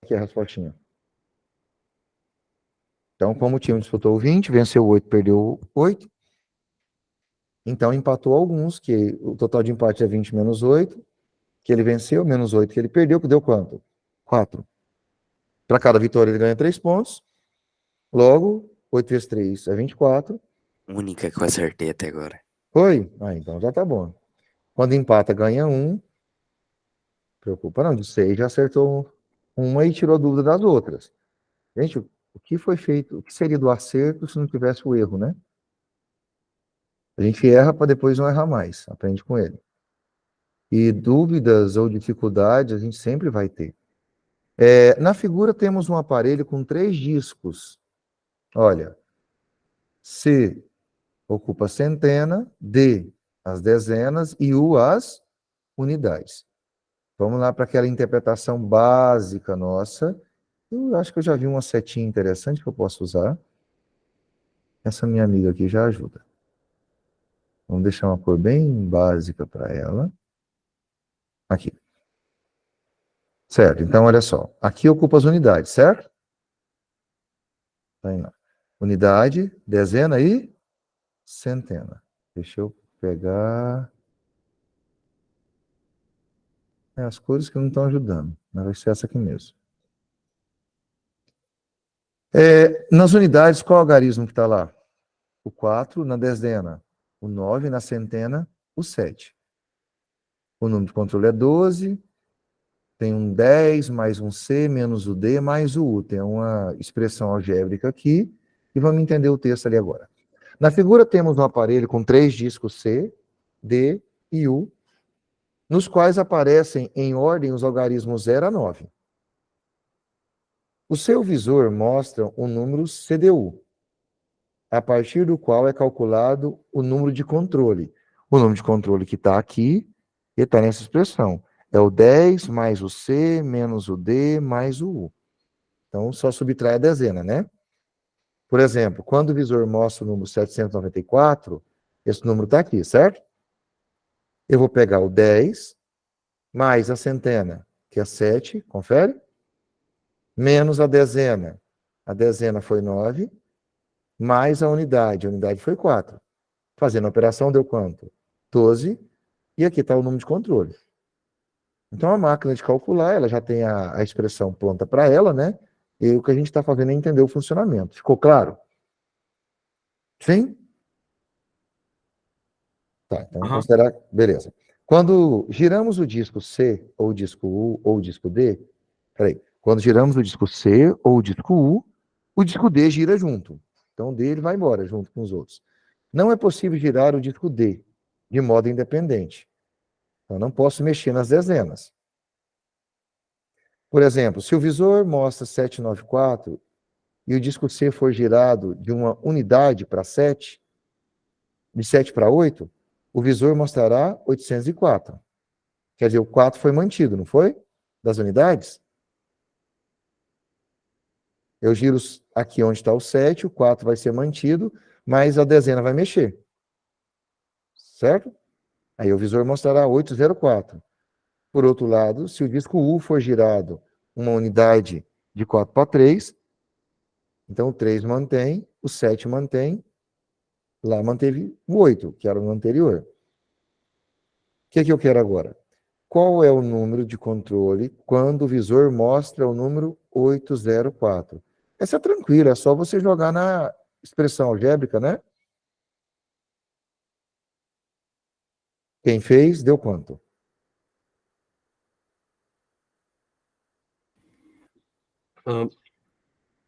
Aqui é a respostinha. Então, como o time disputou 20, venceu 8, perdeu 8. Então, empatou alguns, que o total de empate é 20 menos 8, que ele venceu, menos 8 que ele perdeu, que deu quanto? 4. Para cada vitória ele ganha 3 pontos. Logo, 8 vezes 3 é 24. Única que eu acertei até agora. Foi? Ah, então já tá bom. Quando empata, ganha 1. Preocupa não, de 6 já acertou uma e tirou dúvida das outras. Gente, o que foi feito, o que seria do acerto se não tivesse o erro, né? A gente erra para depois não errar mais, aprende com ele. E dúvidas ou dificuldades a gente sempre vai ter. Na figura temos um aparelho com 3 discos. Olha, C ocupa a centena, D as dezenas e U as unidades. Vamos lá para aquela interpretação básica nossa. Eu acho que eu já vi uma setinha interessante que eu posso usar. Essa minha amiga aqui já ajuda. Vamos deixar uma cor bem básica para ela. Aqui. Certo, então olha só. Aqui ocupa as unidades, certo? Tá aí, unidade, dezena e centena. Deixa eu pegar... as cores que não estão ajudando, mas vai ser essa aqui mesmo. Nas unidades, qual o algarismo que está lá? O 4 na dezena, o 9 na centena, o 7. O número de controle é 12, tem um 10 mais um C menos o D mais o U. Tem uma expressão algébrica aqui e vamos entender o texto ali agora. Na figura temos um aparelho com 3 discos C, D e U, nos quais aparecem em ordem os algarismos 0 a 9. O seu visor mostra o número CDU, a partir do qual é calculado o número de controle. O número de controle que está aqui, ele está nessa expressão. É o 10 mais o C menos o D mais o U. Então, só subtrai a dezena, né? Por exemplo, quando o visor mostra o número 794, esse número está aqui, certo? Eu vou pegar o 10 mais a centena, que é 7, confere? Menos a dezena. A dezena foi 9, mais a unidade foi 4. Fazendo a operação deu quanto? 12, e aqui está o número de controle. Então, a máquina de calcular, ela já tem a expressão pronta para ela, né? E o que a gente está fazendo é entender o funcionamento. Ficou claro? Sim? Tá, então vamos considerar... Beleza. Quando giramos o disco C, ou o disco U, ou o disco D... Peraí. Quando giramos o disco C, ou o disco U, o disco D gira junto. Então, o D ele vai embora junto com os outros. Não é possível girar o disco D de modo independente. Eu não posso mexer nas dezenas. Por exemplo, se o visor mostra 794 e o disco C for girado de uma unidade para 7, de 7 para 8, o visor mostrará 804. Quer dizer, o 4 foi mantido, não foi? Das unidades? Eu giro aqui onde está o 7, o 4 vai ser mantido, mas a dezena vai mexer. Certo? Aí o visor mostrará 804. Por outro lado, se o disco U for girado uma unidade de 4 para 3, então o 3 mantém, o 7 mantém, lá manteve o 8, que era o anterior. O que é que eu quero agora? Qual é o número de controle quando o visor mostra o número 804? Essa é tranquila, é só você jogar na expressão algébrica, né? Quem fez, deu quanto?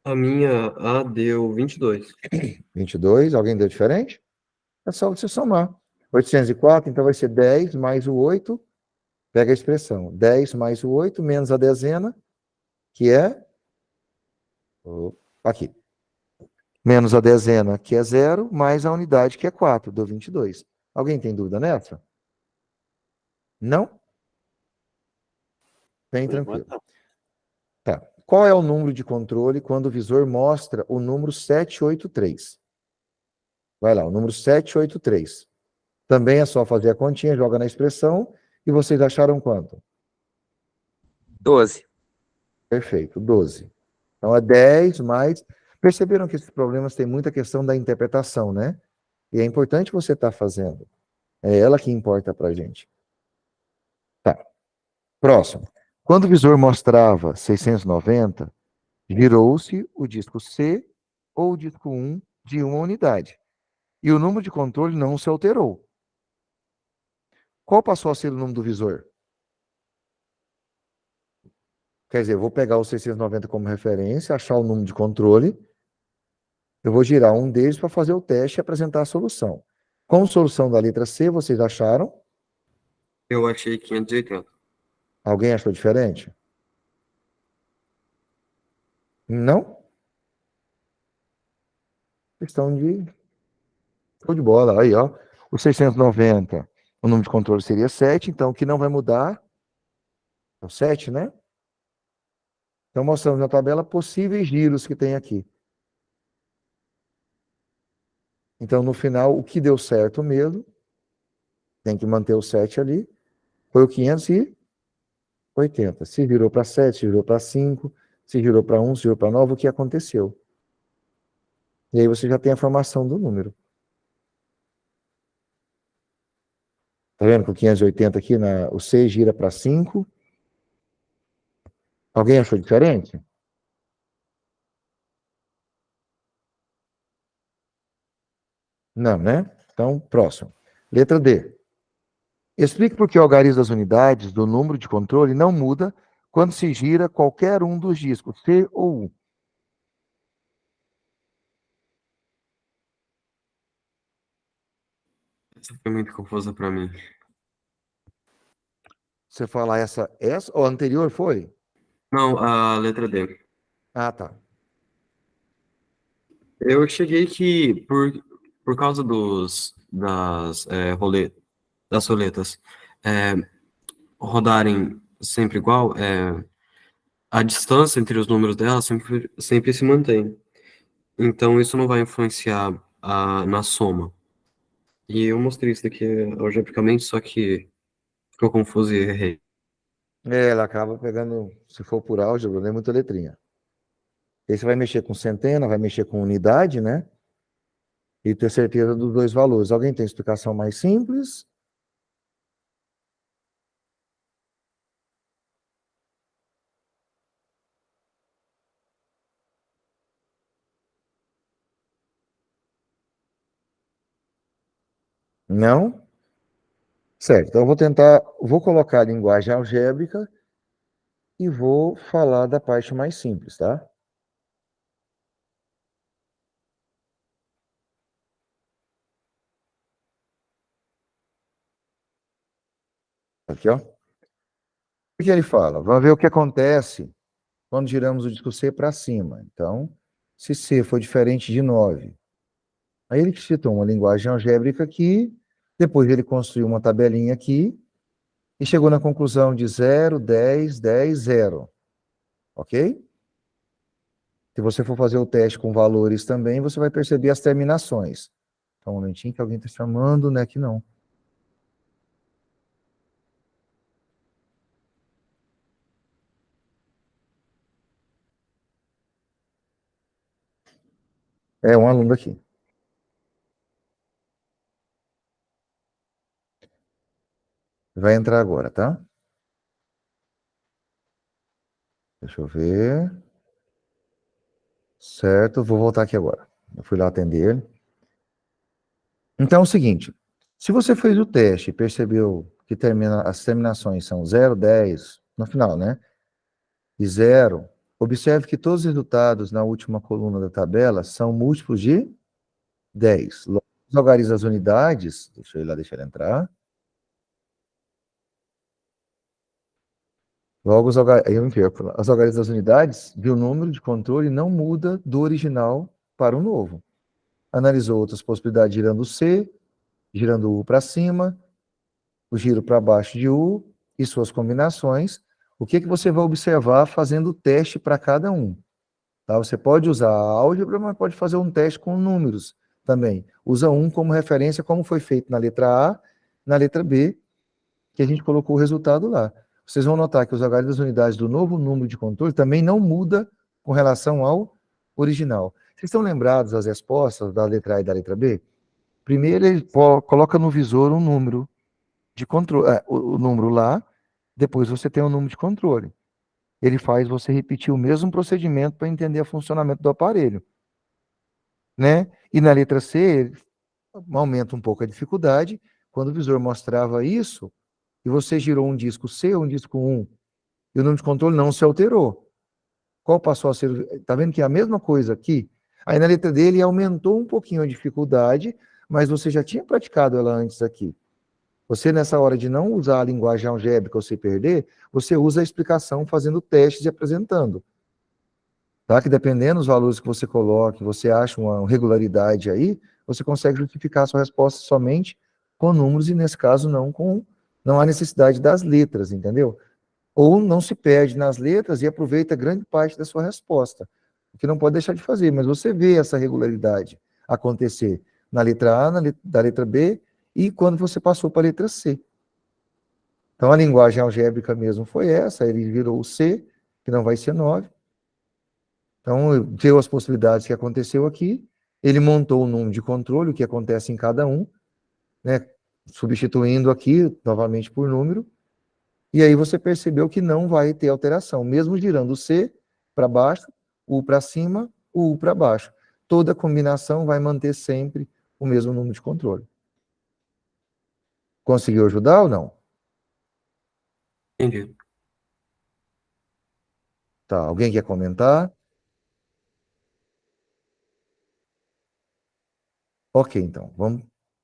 A minha A deu 22. 22, alguém deu diferente? É só você somar. 804, então vai ser 10 mais o 8, pega a expressão, 10 mais o 8 menos a dezena, que é, aqui, menos a dezena, que é 0, mais a unidade, que é 4, deu 22. Alguém tem dúvida nessa? Não? Bem tranquilo. Tá. Qual é o número de controle quando o visor mostra o número 783? Vai lá, o número 783. Também é só fazer a continha, joga na expressão, e vocês acharam quanto? 12. Perfeito, 12. Então é 10 mais... Perceberam que esses problemas têm muita questão da interpretação, né? E é importante você estar fazendo. É ela que importa para a gente. Tá. Próximo. Quando o visor mostrava 690, girou-se o disco C ou o disco 1 de uma unidade. E o número de controle não se alterou. Qual passou a ser o número do visor? Quer dizer, eu vou pegar o 690 como referência, achar o número de controle, eu vou girar um deles para fazer o teste e apresentar a solução. Qual solução da letra C vocês acharam? Eu achei 580. Alguém achou diferente? Não? Questão de show de bola. Aí, ó. O 690, o número de controle seria 7, então o que não vai mudar é o 7, né? Então mostramos na tabela possíveis giros que tem aqui. Então no final, o que deu certo mesmo, tem que manter o 7 ali, foi o 580. Se virou para 7, se virou para 5, se virou para 1, se virou para 9, o que aconteceu? E aí você já tem a formação do número. Tá vendo que o 580 aqui, o 6 gira para 5. Alguém achou diferente? Não, né? Então, próximo. Letra D. Explique por que o algarismo das unidades do número de controle não muda quando se gira qualquer um dos discos, C ou U. Essa foi muito confusa para mim. Você fala essa ou a anterior foi? Não, a letra D. Ah, tá. Eu cheguei que, por causa das roletas é, rodarem sempre igual, a distância entre os números delas sempre se mantém. Então, isso não vai influenciar na soma. E eu mostrei isso daqui algebricamente, só que ficou confuso e errei. Ela acaba pegando, se for por álgebra, não é muita letrinha. Aí você vai mexer com centena, vai mexer com unidade, né? E ter certeza dos dois valores. Alguém tem explicação mais simples? Não? Certo. Então eu vou colocar a linguagem algébrica e vou falar da parte mais simples, tá? Aqui, ó. O que ele fala? Vamos ver o que acontece quando giramos o disco C para cima. Então, se C for diferente de 9, aí ele citou uma linguagem algébrica aqui, depois ele construiu uma tabelinha aqui e chegou na conclusão de 0, 10, 10, 0. Ok? Se você for fazer o teste com valores também, você vai perceber as terminações. Então, um momentinho que alguém está chamando, né? Que não. É um aluno aqui. Vai entrar agora, tá? Deixa eu ver. Certo, vou voltar aqui agora. Eu fui lá atender ele. Então é o seguinte, se você fez o teste e percebeu que as terminações são 0, 10, no final, né? E 0, observe que todos os resultados na última coluna da tabela são múltiplos de 10. Logo, os algarismos das unidades, deixa eu ir lá, deixa ele entrar. Logo, os algarismos das unidades, viu o número de controle não muda do original para o novo. Analisou outras possibilidades girando o C, girando o U para cima, o giro para baixo de U e suas combinações. O que você vai observar fazendo o teste para cada um? Tá? Você pode usar a álgebra, mas pode fazer um teste com números também. Usa um como referência, como foi feito na letra A, na letra B, que a gente colocou o resultado lá. Vocês vão notar que os algarismos das unidades do novo número de controle também não muda com relação ao original. Vocês estão lembrados das respostas da letra A e da letra B? Primeiro, ele coloca no visor um número de controle, o número lá, depois você tem o número de controle. Ele faz você repetir o mesmo procedimento para entender o funcionamento do aparelho, né? E na letra C, ele aumenta um pouco a dificuldade. Quando o visor mostrava isso, e você girou um disco C ou um disco 1, e o número de controle não se alterou. Qual passou a ser... Está vendo que é a mesma coisa aqui? Aí na letra D ele aumentou um pouquinho a dificuldade, mas você já tinha praticado ela antes aqui. Você, nessa hora de não usar a linguagem algébrica ou se perder, você usa a explicação fazendo testes e apresentando. Tá? Que dependendo dos valores que você coloque, você acha uma regularidade aí, você consegue justificar a sua resposta somente com números e, nesse caso, não há necessidade das letras, entendeu? Ou não se perde nas letras e aproveita grande parte da sua resposta, o que não pode deixar de fazer, mas você vê essa regularidade acontecer na letra A, da letra B, e quando você passou para a letra C. Então, a linguagem algébrica mesmo foi essa, ele virou o C, que não vai ser 9. Então, deu as possibilidades que aconteceu aqui, ele montou o número de controle, o que acontece em cada um, né, substituindo aqui, novamente por número, e aí você percebeu que não vai ter alteração, mesmo girando o C para baixo, o para cima, o U para baixo. Toda combinação vai manter sempre o mesmo número de controle. Conseguiu ajudar ou não? Entendi. Tá, alguém quer comentar? Ok, então, vamos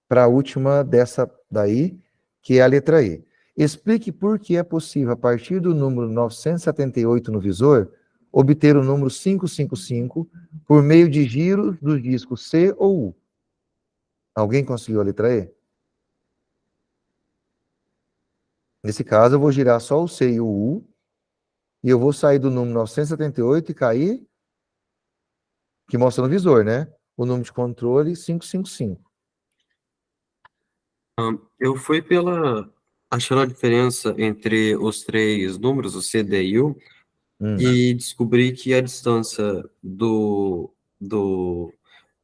para a última dessa daí, que é a letra E. Explique por que é possível, a partir do número 978 no visor, obter o número 555 por meio de giros dos discos C ou U. Alguém conseguiu a letra E? Nesse caso, eu vou girar só o C e o U, e eu vou sair do número 978 e cair, que mostra no visor, né? O número de controle 555. Eu fui achando a diferença entre os três números, o C, D e U, e descobri que a distância do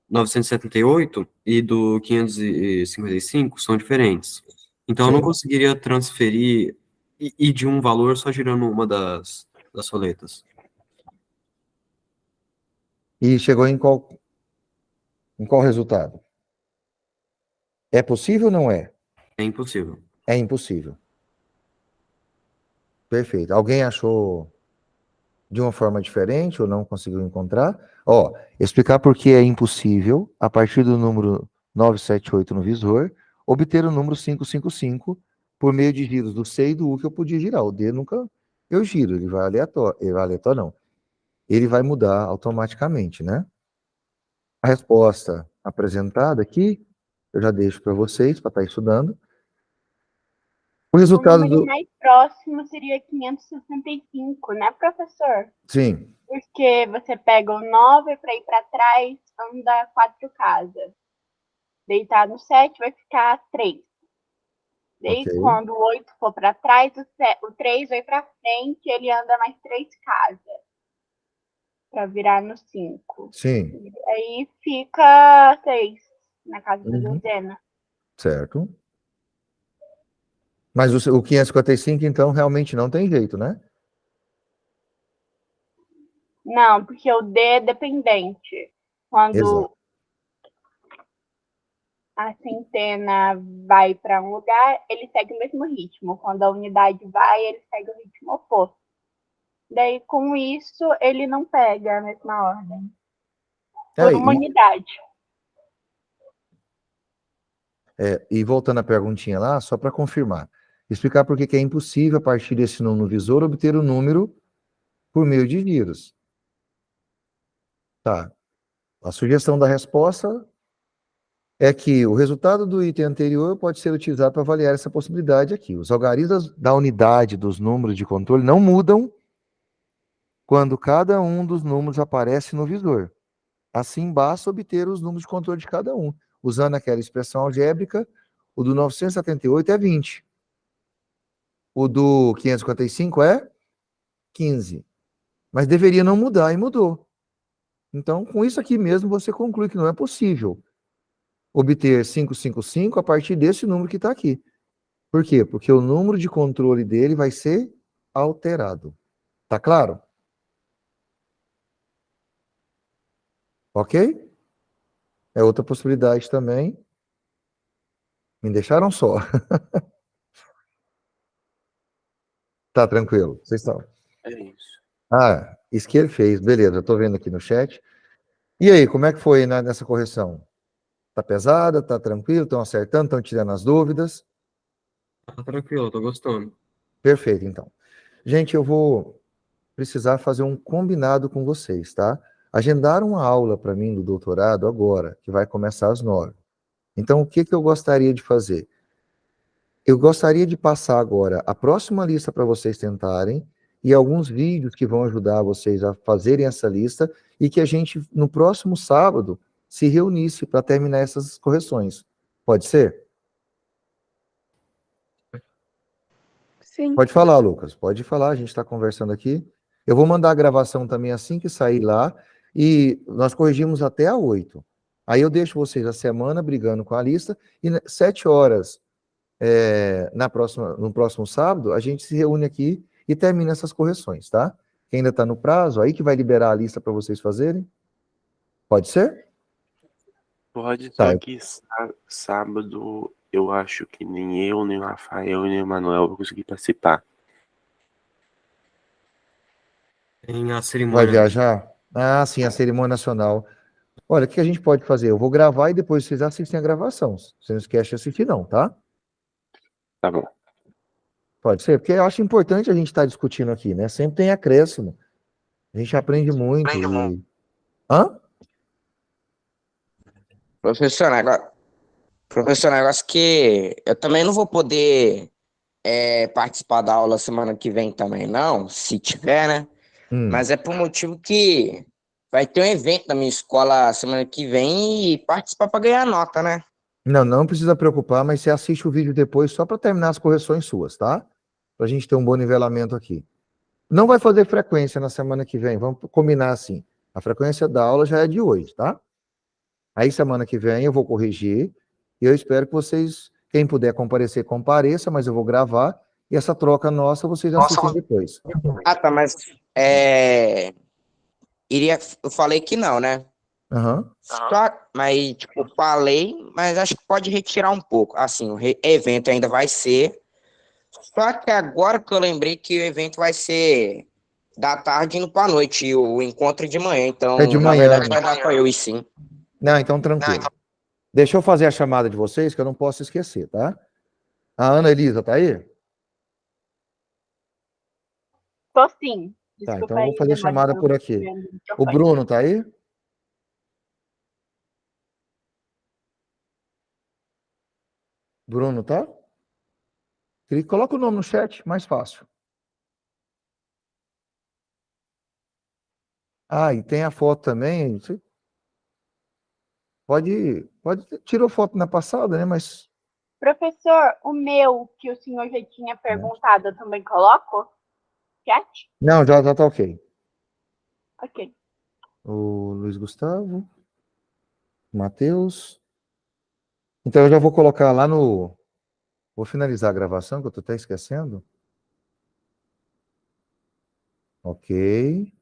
978 e do 555 são diferentes. Então, eu não Sim. conseguiria transferir e de um valor só girando uma das roletas. E chegou em qual resultado? É possível ou não é? É impossível. É impossível. Perfeito. Alguém achou de uma forma diferente ou não conseguiu encontrar? Ó, explicar por que é impossível, a partir do número 978 no visor, obter o número 555 por meio de giros do C e do U que eu podia girar. O D nunca eu giro, ele vai aleatório não. Ele vai mudar automaticamente, né? A resposta apresentada aqui, eu já deixo para vocês, para estar estudando. O O resultado número do... mais próximo seria 565, né, professor? Sim, Porque você pega o 9 para ir para trás, anda 4 casas. Deitar no 7 vai ficar 3. Daí, ok. quando o 8 for para trás, o 3 vai para frente, ele anda mais 3 casas para virar no 5. Sim. Aí fica 6 na casa da Uhum. dezena. Certo. Mas o 555, então, realmente não tem jeito, né? Não, porque o D é dependente. Exato. Quando a centena vai para um lugar, ele segue o mesmo ritmo. Quando a unidade vai, ele segue o ritmo oposto. Daí, com isso, ele não pega a mesma ordem. Por uma unidade. E voltando à perguntinha lá, só para confirmar. Explicar por que é impossível, a partir desse número no visor, obter o número por meio de giros. Tá. A sugestão da resposta é que o resultado do item anterior pode ser utilizado para avaliar essa possibilidade aqui. Os algarismos da unidade dos números de controle não mudam quando cada um dos números aparece no visor. Assim, basta obter os números de controle de cada um. Usando aquela expressão algébrica, o do 978 é 20. O do 555 é 15. Mas deveria não mudar, e mudou. Então, com isso aqui mesmo, você conclui que não é possível obter 555 a partir desse número que está aqui. Por quê? Porque o número de controle dele vai ser alterado. Tá claro? Ok? É outra possibilidade também. Me deixaram só. Tá tranquilo. Vocês estão. É isso. Ah, isso que ele fez. Beleza, eu tô vendo aqui no chat. E aí, como é que foi nessa correção? Tá pesada? Tá tranquilo? Estão acertando? Estão tirando as dúvidas? Tá tranquilo, tô gostando. Perfeito, então. Gente, eu vou precisar fazer um combinado com vocês, tá? Agendaram uma aula para mim do doutorado agora, que vai começar às 9. Então, o que que eu gostaria de fazer? Eu gostaria de passar agora a próxima lista para vocês tentarem e alguns vídeos que vão ajudar vocês a fazerem essa lista e que a gente, no próximo sábado, se reunisse para terminar essas correções. Pode ser? Sim. Pode falar, Lucas. Pode falar, a gente está conversando aqui. Eu vou mandar a gravação também assim que sair lá e nós corrigimos até a 8. Aí eu deixo vocês a semana brigando com a lista e 7 horas no próximo sábado, a gente se reúne aqui e termina essas correções, tá? Quem ainda está no prazo, aí que vai liberar a lista para vocês fazerem. Pode ser? Pode, Tá. só que sábado eu acho que nem eu, nem o Rafael, nem o Manuel vão conseguir participar. Tem a Vai cerimônia. viajar? Ah, sim, a cerimônia nacional. Olha, o que a gente pode fazer? Eu vou gravar e depois vocês assistem a gravação. Você não esquece de assistir, não, tá? Tá bom. Pode ser, porque eu acho importante a gente estar discutindo aqui, né? Sempre tem acréscimo. A gente aprende muito e... Hã? Professor, negócio que eu também não vou poder participar da aula semana que vem também, não, se tiver, né? Hum. Mas é por motivo que vai ter um evento na minha escola semana que vem e participar para ganhar nota, né? Não, não precisa preocupar, mas você assiste o vídeo depois só para terminar as correções suas, tá? Para a gente ter um bom nivelamento aqui. Não vai fazer frequência na semana que vem, vamos combinar assim. A frequência da aula já é de hoje, tá? Aí semana que vem eu vou corrigir e eu espero que vocês, quem puder comparecer, compareça, mas eu vou gravar e essa troca nossa vocês assistem depois. Ah, tá, mas eu falei que não, né? Aham. Mas, tipo, falei, mas acho que pode retirar um pouco. Assim, o evento ainda vai ser. Só que agora que eu lembrei que o evento vai ser da tarde indo pra noite, e o encontro de manhã. Então, É de na manhã. verdade, vai dar pra eu ir sim. Não, então tranquilo. Deixa eu fazer a chamada de vocês, que eu não posso esquecer, tá? A Ana Elisa tá aí? Tô sim. Tá, Desculpa então eu aí, vou fazer a demora chamada um por aqui. pouquinho no O microfone. Bruno tá aí? Bruno tá? Coloca o nome no chat, mais fácil. Ah, e tem a foto também. Você tirou foto na passada, né? Mas Professor, o meu, que o senhor já tinha perguntado, eu também coloco? Chat? não, já tá ok. Ok. O Luiz Gustavo, Matheus. Então eu já vou colocar lá no. Vou finalizar a gravação, que eu tô até esquecendo. Ok.